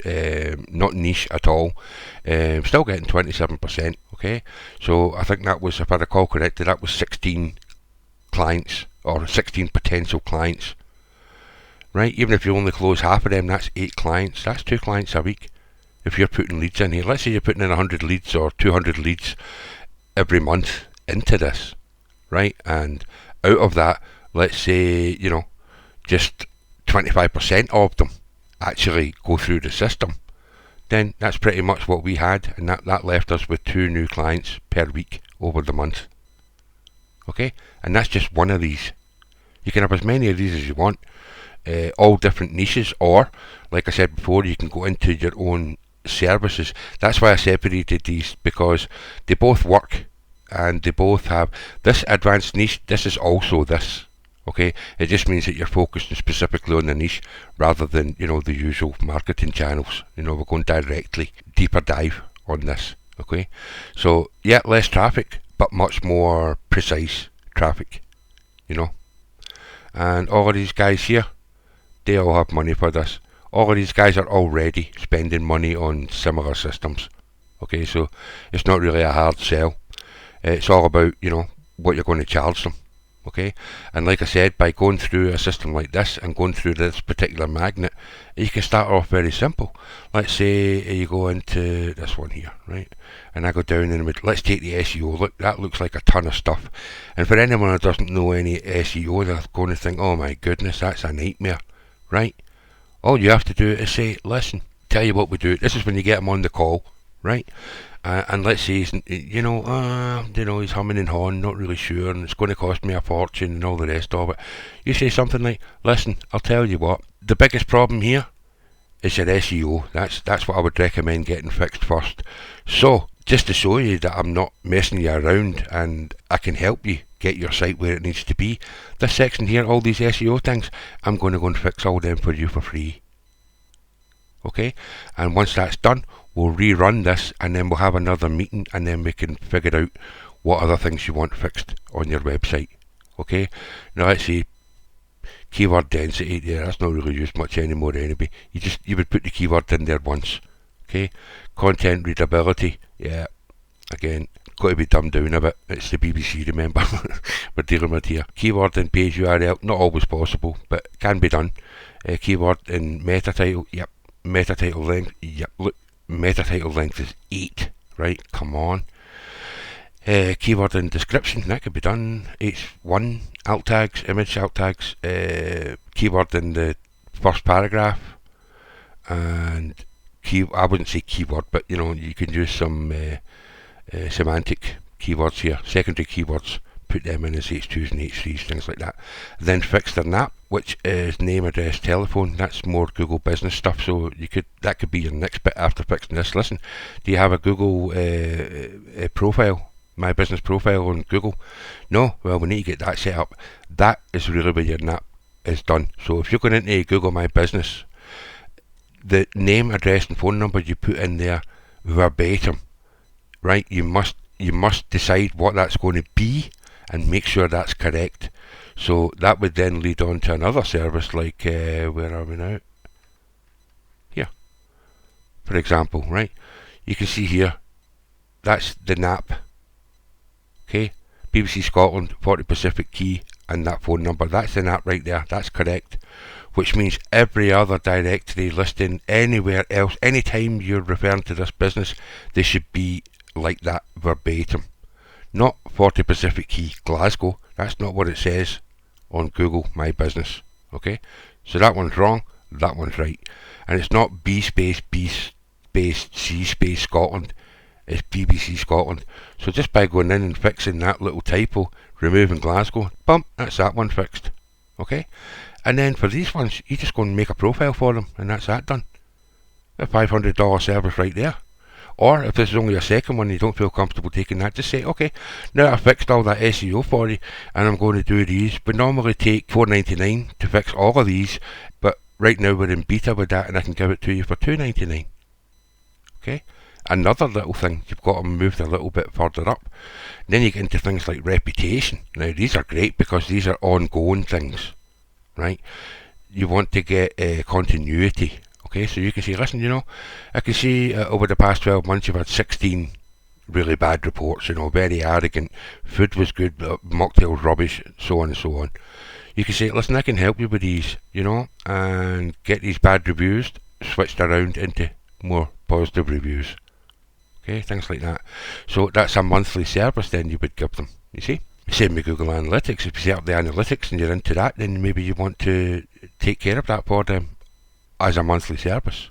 A: not niche at all, still getting 27%, okay, so I think that was, if I recall correctly, that was 16 clients, or 16 potential clients, right? Even if you only close half of them, that's 8 clients, that's 2 clients a week. If you're putting leads in here, let's say you're putting in 100 leads or 200 leads every month into this, right? And out of that, let's say, just 25% of them actually go through the system, then that's pretty much what we had, and that left us with 2 new clients per week over the month. Okay, and that's just one of these. You can have as many of these as you want, all different niches, or like I said before, you can go into your own services. That's why I separated these, because they both work and they both have this advanced niche. This is also this. Okay, it just means that you're focusing specifically on the niche rather than the usual marketing channels. We're going directly deeper dive on this. Okay, so yeah, less traffic but much more precise traffic. And all of these guys here, they all have money for this. All of these guys are already spending money on similar systems. Okay, so it's not really a hard sell. It's all about what you're going to charge them. Okay, and like I said, by going through a system like this and going through this particular magnet, you can start off very simple. Let's say you go into this one here, right, and I go down in the middle. Let's take the SEO. Look, that looks like a ton of stuff, and for anyone who doesn't know any SEO, they're going to think, oh my goodness, that's a nightmare, right? All you have to do is say, listen, tell you what we do. This is when you get them on the call, right? And let's say he's, he's humming and hawing, not really sure, and it's going to cost me a fortune and all the rest of it. You say something like, listen, I'll tell you what, the biggest problem here is your SEO. That's what I would recommend getting fixed first. So, just to show you that I'm not messing you around and I can help you get your site where it needs to be, this section here, all these SEO things, I'm going to go and fix all them for you for free. Okay, and once that's done, we'll rerun this, and then we'll have another meeting, and then we can figure out what other things you want fixed on your website. Okay, now let's see, keyword density, yeah, that's not really used much anymore anyway. You would put the keyword in there once. Okay, content readability, yeah, again, got to be dumbed down a bit. It's the BBC, remember, we're dealing with here. Keyword and page URL, not always possible, but can be done. Keyword and meta title, yep. Meta title length, yep, look, meta title length is 8, right, come on. Keyword and description, that could be done. H1, alt tags, image alt tags, keyword in the first paragraph, and I wouldn't say keyword, but you can use some semantic keywords here, secondary keywords, put them in as H2s and H3s, things like that. Then fix their NAP, which is name, address, telephone. That's more Google business stuff, so that could be your next bit after fixing this. Listen, do you have a Google profile, my business profile on Google? No? Well, we need to get that set up. That is really where your NAP is done. So if you're going into Google My Business, the name, address and phone number you put in there verbatim, right? You must decide what that's going to be and make sure that's correct. So that would then lead on to another service like, where are we now? Here, for example, right? You can see here, that's the NAP. Okay, BBC Scotland, 40 Pacific Key, and that phone number. That's the NAP right there. That's correct. Which means every other directory listing anywhere else, anytime you're referring to this business, they should be like that verbatim. Not 40 Pacific Key Glasgow. That's not what it says on Google My Business. Okay, so that one's wrong, that one's right. And it's not B space C space Scotland, it's BBC Scotland. So just by going in and fixing that little typo, removing Glasgow, bump, that's that one fixed. Okay, and then for these ones, you just go and make a profile for them, and that's that done. A $500 service right there. Or if this is only a second one, you don't feel comfortable taking that, just say, okay, now I've fixed all that SEO for you, and I'm going to do these. We normally take $4.99 to fix all of these, but right now we're in beta with that, and I can give it to you for $2.99. Okay, another little thing, you've got to move a little bit further up. Then you get into things like reputation. Now these are great because these are ongoing things, right? You want to get continuity. Okay, so you can see, listen, I can see over the past 12 months you've had 16 really bad reports, very arrogant, food was good, mocktails rubbish, so on and so on. You can say, listen, I can help you with these, and get these bad reviews switched around into more positive reviews. Okay, things like that. So that's a monthly service then you would give them, you see. Same with Google Analytics. If you set up the analytics and you're into that, then maybe you want to take care of that for them as a monthly service.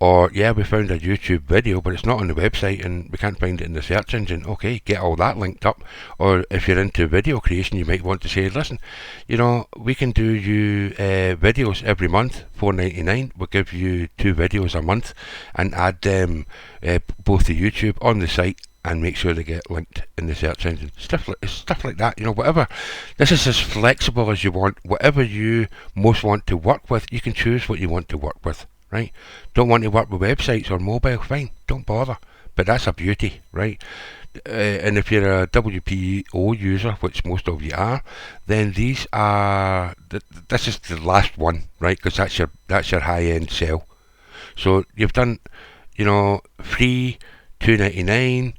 A: Or, yeah, we found a YouTube video, but it's not on the website and we can't find it in the search engine. Okay, get all that linked up. Or if you're into video creation, you might want to say, listen, we can do you videos every month, $4.99. We'll give you 2 videos a month and add them both to YouTube on the site and make sure they get linked in the search engine. Stuff like that, whatever. This is as flexible as you want. Whatever you most want to work with, you can choose what you want to work with. Right? Don't want to work with websites or mobile? Fine, don't bother. But that's a beauty, right? And if you're a WPO user, which most of you are, then these are this is the last one, right? Because that's your high-end sell. So you've done, free, $2.99,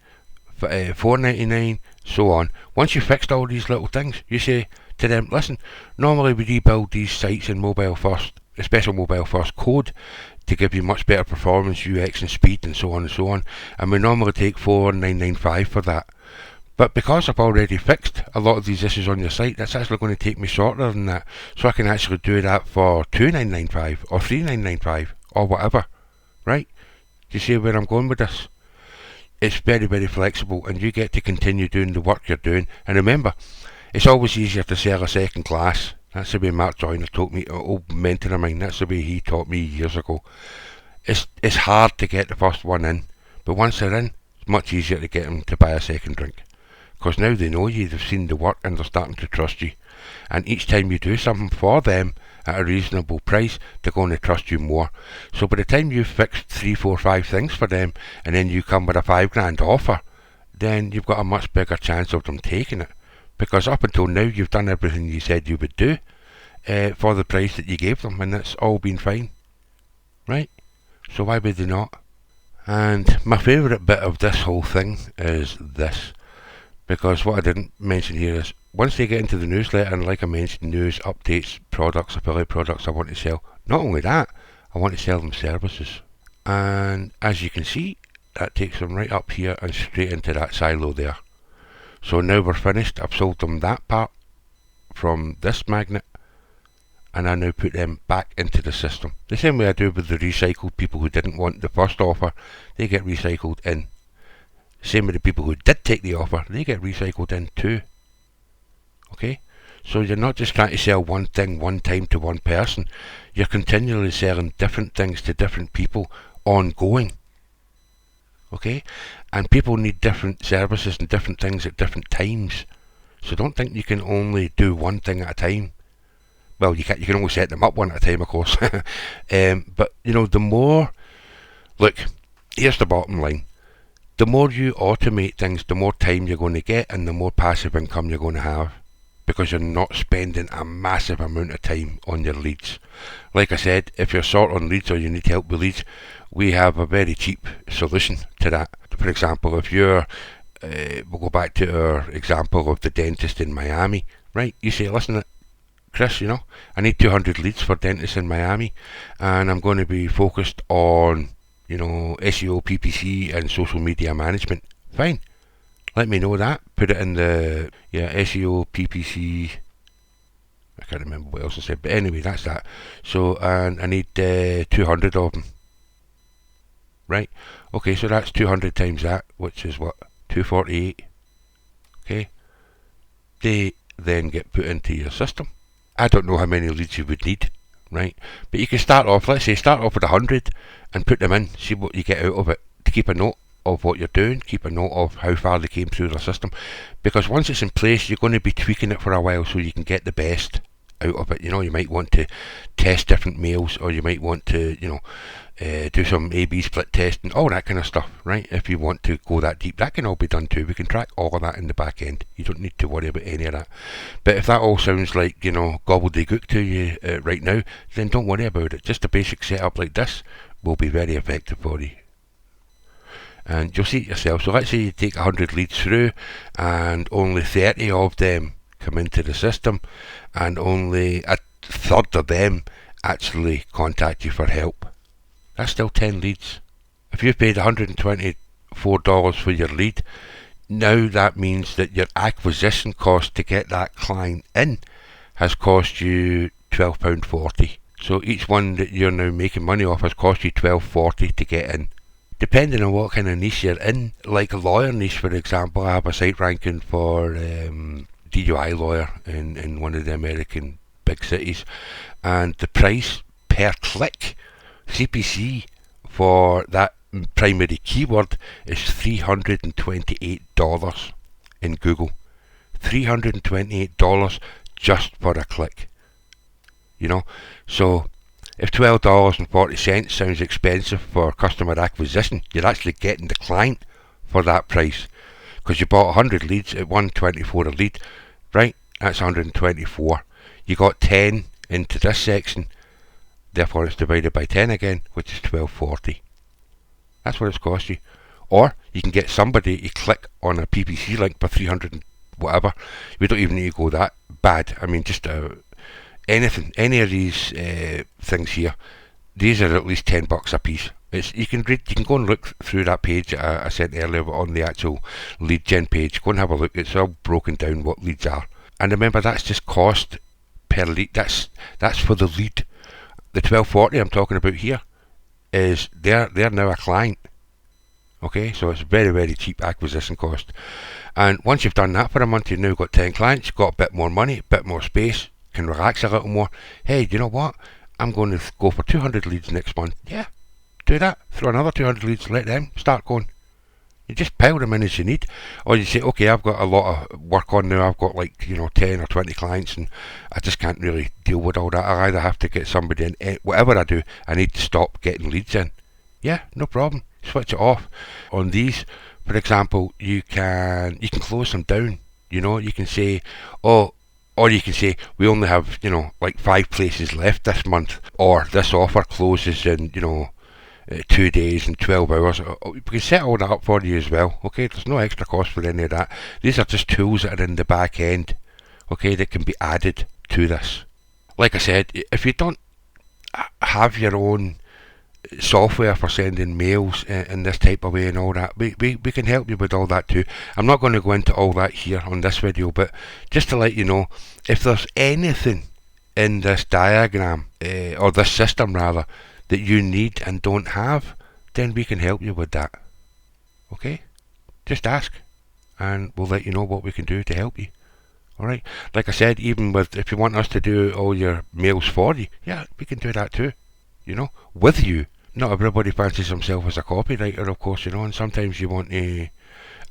A: $4.99, so on. Once you've fixed all these little things, you say to them, listen, normally we rebuild these sites in mobile first, a special mobile first code to give you much better performance, UX and speed and so on, and we normally take $4.995 for that. But because I've already fixed a lot of these issues on your site, that's actually going to take me shorter than that. So I can actually do that for $2.995 or $3.995 or whatever, right? Do you see where I'm going with this? It's very, very flexible and you get to continue doing the work you're doing. And remember, it's always easier to sell a second class. That's the way Mark Joyner taught me, an old mentor of mine. That's the way he taught me years ago. It's hard to get the first one in, but once they're in, it's much easier to get them to buy a second drink. Because now they know you, they've seen the work and they're starting to trust you. And each time you do something for them at a reasonable price, they're going to trust you more. So by the time you've fixed 3, 4, 5 things for them, and then you come with a $5,000 offer, then you've got a much bigger chance of them taking it. Because up until now, you've done everything you said you would do for the price that you gave them, and that's all been fine, right? So why would they not? And my favourite bit of this whole thing is this, because what I didn't mention here is, once they get into the newsletter, and like I mentioned, news, updates, products, affiliate products I want to sell, not only that, I want to sell them services. And as you can see, that takes them right up here and straight into that silo there. So now we're finished. I've sold them that part from this magnet, and I now put them back into the system. The same way I do with the recycled people who didn't want the first offer, they get recycled in. Same with the people who did take the offer, they get recycled in too. Okay? So you're not just trying to sell one thing one time to one person, you're continually selling different things to different people ongoing. Okay? And people need different services and different things at different times. So don't think you can only do one thing at a time. Well, you can only set them up one at a time, of course. But, the more... Look, here's the bottom line. The more you automate things, the more time you're going to get and the more passive income you're going to have. Because you're not spending a massive amount of time on your leads. Like I said, if you're short on leads or you need help with leads, we have a very cheap solution to that. For example, if you're, we'll go back to our example of the dentist in Miami, right? You say, listen, Chris, I need 200 leads for dentists in Miami, and I'm going to be focused on, SEO, PPC, and social media management. Fine. Let me know that. Put it in the SEO, PPC. I can't remember what else I said, but anyway, that's that. So, and I need 200 of them. Right? Okay, so that's 200 times that, which is what? 248. Okay? They then get put into your system. I don't know how many leads you would need, right? But you can start off, let's say, start off with 100 and put them in, see what you get out of it, to keep a note of what you're doing, keep a note of how far they came through the system, because once it's in place, you're going to be tweaking it for a while so you can get the best out of it. You might want to test different mails, or you might want to, do some A/B split testing, all that kind of stuff, right? If you want to go that deep, that can all be done too. We can track all of that in the back end. You don't need to worry about any of that. But if that all sounds like, gobbledygook to you right now, then don't worry about it. Just a basic setup like this will be very effective for you. And you'll see it yourself. So let's say you take 100 leads through and only 30 of them come into the system, and only a third of them actually contact you for help. That's still 10 leads. If you paid $124 for your lead, Now that means that your acquisition cost to get that client in has cost you £12.40. So each one that you're now making money off has cost you £12.40 to get in. Depending on what kind of niche you're in, like a lawyer niche, for example, I have a site ranking for DUI lawyer in one of the American big cities, and the price per click, CPC, for that primary keyword is $328 in Google. $328 just for a click. You know, so if $12.40 sounds expensive for customer acquisition, you're actually getting the client for that price, because you bought 100 leads at $124 a lead, right? That's 124. You got 10 into this section, therefore it's divided by 10 again, which is $12.40. That's what it's cost you. Or you can get somebody to click on a PPC link for 300 and whatever. We don't even need to go that bad. I mean, just anything, any of these things here, these are at least $10 a piece. You can go and look through that page I sent earlier on the actual lead gen page. Go and have a look. It's all broken down what leads are. And remember, that's just cost per lead. That's for the lead. The $12.40 I'm talking about here is they're now a client. Okay, so it's very, very cheap acquisition cost. And once you've done that for a month, you've now got 10 clients, you've got a bit more money, a bit more space, can relax a little more. Hey, do you know what? I'm going to go for 200 leads next month. Yeah, do that. Throw another 200 leads, let them start going. You just pile them in as you need. Or you say, okay, I've got a lot of work on now. I've got 10 or 20 clients and I just can't really deal with all that. I either have to get somebody in. Whatever I do, I need to stop getting leads in. Yeah, no problem. Switch it off. On these, for example, you can close them down. You can say, or you can say, we only have 5 places left this month, or this offer closes in 2 days and 12 hours. We can set all that up for you as well. Okay, there's no extra cost for any of that. These are just tools that are in the back end, okay, that can be added to this. Like I said, if you don't have your own software for sending mails in this type of way and all that, we can help you with all that too. I'm not going to go into all that here on this video, but just to let you know, if there's anything in this diagram, or this system rather, that you need and don't have, then we can help you with that. Okay? Just ask and we'll let you know what we can do to help you. Alright? Like I said, even if you want us to do all your mails for you, yeah, we can do that too. With you. Not everybody fancies himself as a copywriter, of course, and sometimes you want to,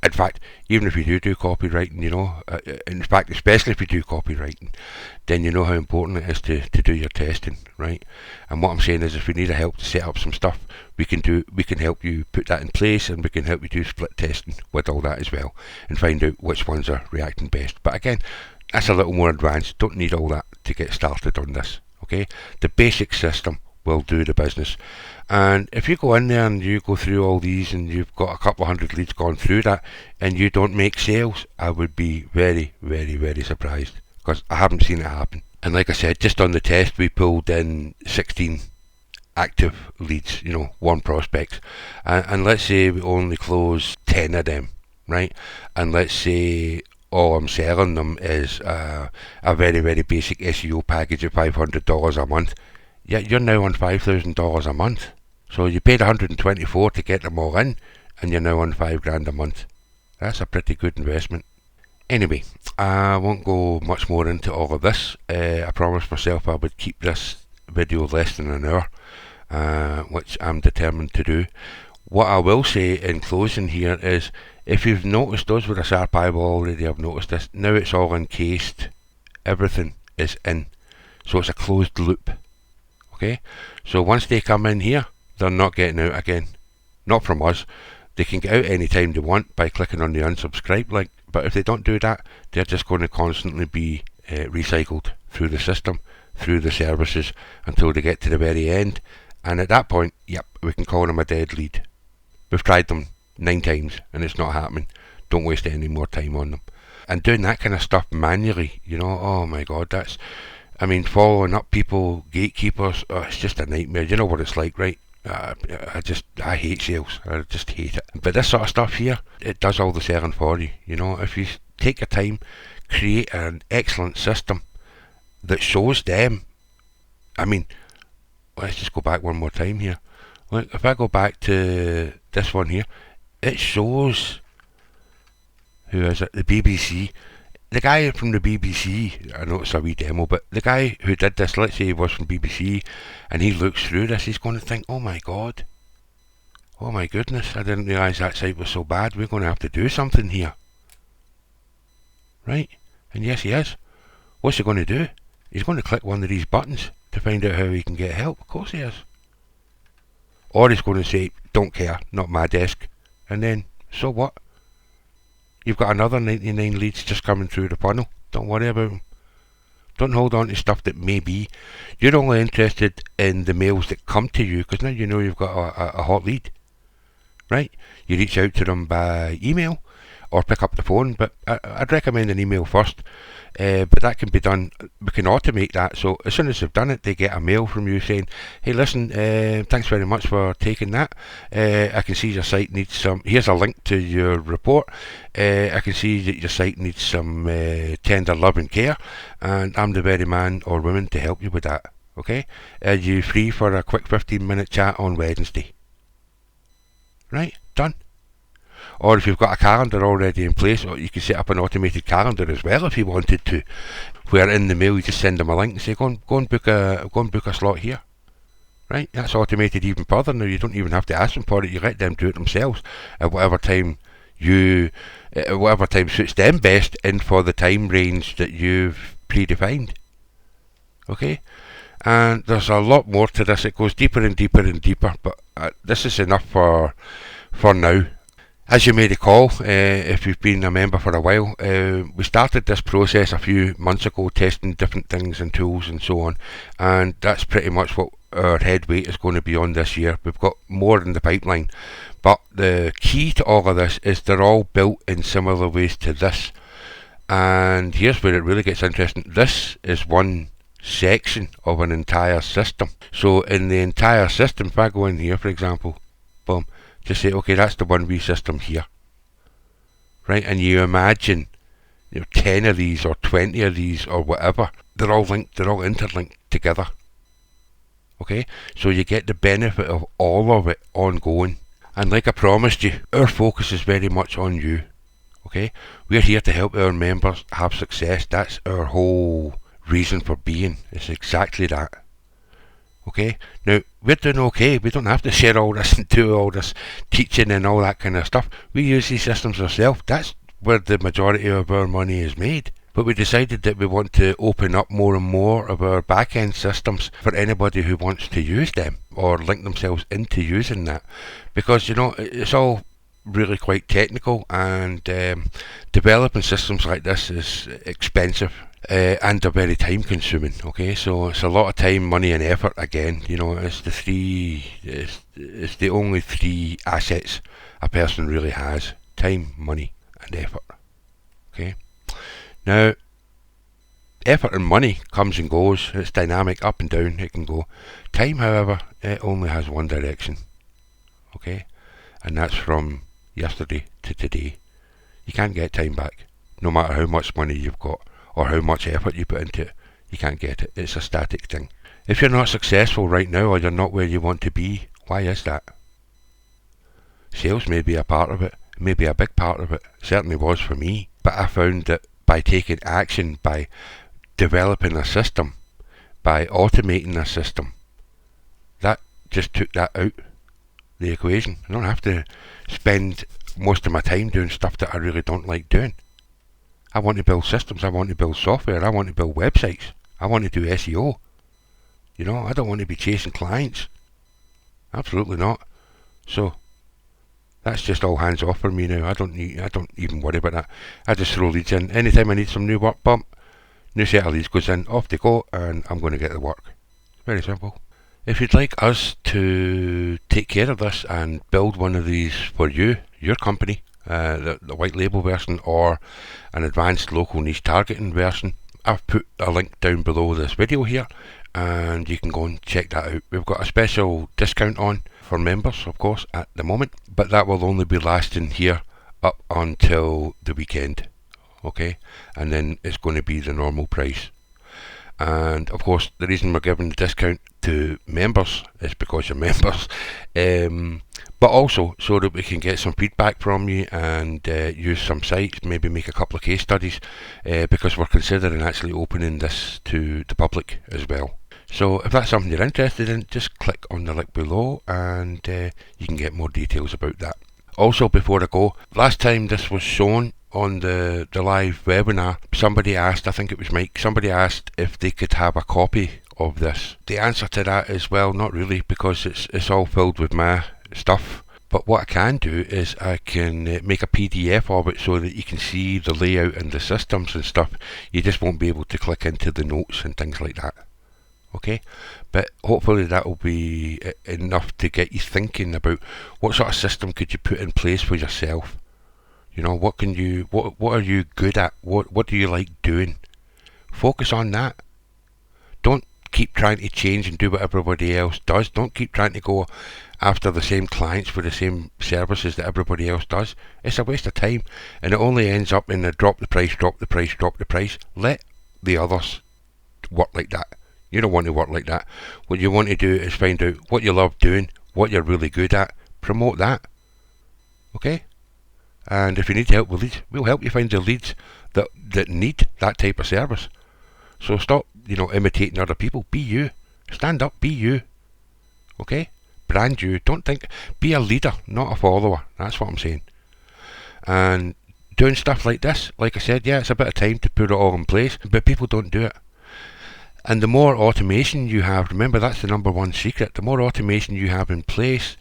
A: in fact, even if you do copywriting, in fact, especially if you do copywriting, then you know how important it is to do your testing, right? And what I'm saying is, if we need help to set up some stuff, we can help you put that in place, and we can help you do split testing with all that as well, and find out which ones are reacting best. But again, that's a little more advanced. Don't need all that to get started on this, okay? The basic system will do the business. And if you go in there and you go through all these and you've got a couple of hundred leads gone through that and you don't make sales, I would be very, very, very surprised, because I haven't seen it happen. And like I said, just on the test we pulled in 16 active leads, warm prospects, and let's say we only close 10 of them, right? And let's say all I'm selling them is a very, very basic SEO package of $500 a month. Yeah, you're now on $5,000 a month. So you paid $124 to get them all in, and you're now on $5,000 a month. That's a pretty good investment. Anyway, I won't go much more into all of this. I promised myself I would keep this video less than an hour, which I'm determined to do. What I will say in closing here is, if you've noticed, those with a sharp eye will already have noticed this. Now it's all encased. Everything is in. So it's a closed loop. Okay, so once they come in here, they're not getting out again. Not from us. They can get out anytime they want by clicking on the unsubscribe link, but if they don't do that, they're just going to constantly be recycled through the system, through the services, until they get to the very end. And at that point, yep, we can call them a dead lead. We've tried them 9 times and it's not happening. Don't waste any more time on them. And doing that kind of stuff manually, oh my god, following up people, gatekeepers, it's just a nightmare. You know what it's like, right? I hate sales. I just hate it. But this sort of stuff here, it does all the selling for you. You know, if you take your time, create an excellent system that shows them. I mean, let's just go back one more time here. Look, if I go back to this one here, it shows, who is it? The BBC. The guy from the BBC, I know it's a wee demo, but the guy who did this, let's say he was from BBC, and he looks through this, he's going to think, oh my god, oh my goodness, I didn't realise that site was so bad, we're going to have to do something here. Right? And yes, he is. What's he going to do? He's going to click one of these buttons to find out how he can get help. Of course he is. Or he's going to say, don't care, not my desk. And then, so what? You've got another 99 leads just coming through the funnel. Don't worry about them. Don't hold on to stuff that may be. You're only interested in the mails that come to you, because now you know you've got a hot lead. Right? You reach out to them by email or pick up the phone, but I'd recommend an email first. But that can be done. We can automate that, so as soon as they've done it, they get a mail from you saying, hey listen, thanks very much for taking that. I can see your site needs some, here's a link to your report. I can see that your site needs some tender love and care, and I'm the very man or woman to help you with that. Okay? Are you free for a quick 15-minute chat on Wednesday? Right? Done. Or if you've got a calendar already in place, or you can set up an automated calendar as well if you wanted to, where in the mail you just send them a link and say, go and book a slot here. Right? That's automated even further now. You don't even have to ask them for it. You let them do it themselves at whatever time suits them best, in for the time range that you've predefined. Okay? And there's a lot more to this. It goes deeper and deeper and deeper, but this is enough for now. As you may recall, if you've been a member for a while, we started this process a few months ago, testing different things and tools and so on, and that's pretty much what our head weight is going to be on this year. We've got more in the pipeline, but the key to all of this is they're all built in similar ways to this. And here's where it really gets interesting. This is one section of an entire system. So in the entire system, if I go in here, for example, boom, just say, okay, that's the one wee system here. Right? And you imagine, 10 of these or 20 of these or whatever, they're all linked, they're all interlinked together. Okay? So you get the benefit of all of it ongoing. And like I promised you, our focus is very much on you. Okay? We're here to help our members have success. That's our whole reason for being. It's exactly that. Okay, now we're doing okay. We don't have to share all this and do all this teaching and all that kind of stuff. We use these systems ourselves. That's where the majority of our money is made. But we decided that we want to open up more and more of our back-end systems for anybody who wants to use them or link themselves into using that. Because, it's all really quite technical, and developing systems like this is expensive. And they're very time consuming. Okay, so it's a lot of time, money and effort. Again, it's the only three assets a person really has: time, money and effort. Okay, now effort and money comes and goes. It's dynamic, up and down, it can go. Time, however, it only has one direction. Okay, and that's from yesterday to today. You can't get time back, no matter how much money you've got or how much effort you put into it. You can't get it. It's a static thing. If you're not successful right now, or you're not where you want to be, why is that? Sales may be a part of it, may be a big part of it. It certainly was for me. But I found that by taking action, by developing a system, by automating a system, that just took that out the equation. I don't have to spend most of my time doing stuff that I really don't like doing. I want to build systems, I want to build software, I want to build websites, I want to do SEO. I don't want to be chasing clients. Absolutely not. So that's just all hands off for me now. I don't even worry about that. I just throw leads in. Anytime I need some new work bump, new set of leads goes in, off they go, and I'm going to get the work. Very simple. If you'd like us to take care of this and build one of these for you, your company, the white label version or an advanced local niche targeting version, I've put a link down below this video here, and you can go and check that out. We've got a special discount on for members, of course, at the moment, but that will only be lasting here up until the weekend, okay? And then it's going to be the normal price. And of course, the reason we're giving the discount to members is because you're members, but also so that we can get some feedback from you and use some sites, maybe make a couple of case studies, because we're considering actually opening this to the public as well. So if that's something you're interested in, just click on the link below and you can get more details about that. Also, before I go, last time this was shown on the live webinar, somebody asked, I think it was Mike, somebody asked if they could have a copy of this. The answer to that is, well, not really, because it's all filled with my stuff. But what I can do is I can make a PDF of it so that you can see the layout and the systems and stuff. You just won't be able to click into the notes and things like that. Okay, but hopefully that will be enough to get you thinking about what sort of system could you put in place for yourself. You know, what are you good at? What do you like doing? Focus on that. Don't keep trying to change and do what everybody else does. Don't keep trying to go after the same clients for the same services that everybody else does. It's a waste of time, and it only ends up in the drop the price, drop the price, drop the price. Let the others work like that. You don't want to work like that. What you want to do is find out what you love doing, what you're really good at, promote that. Okay? And if you need help with leads, we'll help you find the leads that need that type of service. So stop, imitating other people. Be you. Stand up, be you. Okay? Brand you. Don't think, be a leader, not a follower. That's what I'm saying. And doing stuff like this, like I said, yeah, it's a bit of time to put it all in place, but people don't do it. And the more automation you have, remember that's the number one secret, the more automation you have in place,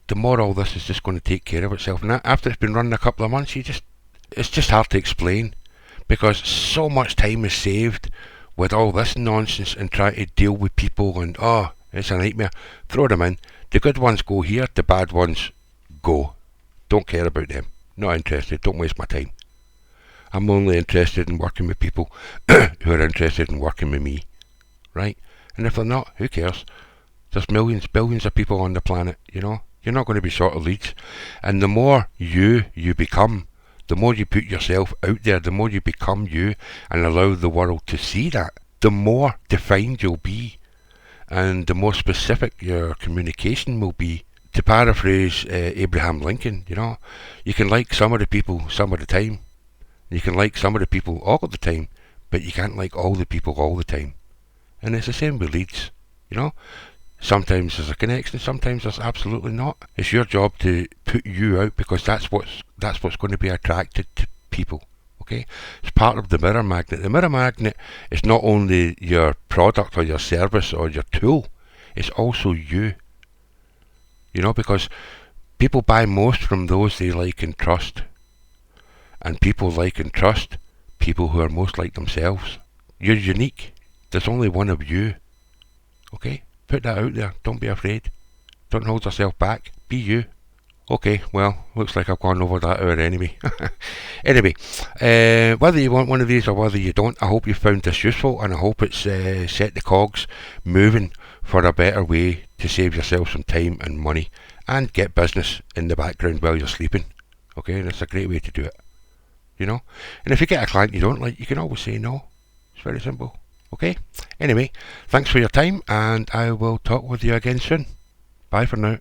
A: the more all this is just going to take care of itself. And after it's been running a couple of months, it's just hard to explain, because so much time is saved with all this nonsense and trying to deal with people, and it's a nightmare. Throw them in. The good ones go here, the bad ones go. Don't care about them. Not interested. Don't waste my time. I'm only interested in working with people who are interested in working with me. Right? And if they're not, who cares? There's millions, billions of people on the planet, You're not going to be short of leads. And the more you become, the more you put yourself out there, the more you become you and allow the world to see that, the more defined you'll be, and the more specific your communication will be. To paraphrase Abraham Lincoln, you can like some of the people some of the time. You can like some of the people all of the time, but you can't like all the people all the time. And it's the same with leads, Sometimes there's a connection, sometimes there's absolutely not. It's your job to put you out, because that's what's going to be attracted to people. Okay? It's part of the mirror magnet. The mirror magnet is not only your product or your service or your tool, it's also you. Because people buy most from those they like and trust. And people like and trust people who are most like themselves. You're unique. There's only one of you. Okay? Put that out there. Don't be afraid. Don't hold yourself back. Be you. Okay, well, looks like I've gone over that hour anyway. Anyway, whether you want one of these or whether you don't, I hope you found this useful, and I hope it's set the cogs moving for a better way to save yourself some time and money and get business in the background while you're sleeping. Okay, that's a great way to do it. And if you get a client you don't like, you can always say no. It's very simple. Okay? Anyway, thanks for your time, and I will talk with you again soon. Bye for now.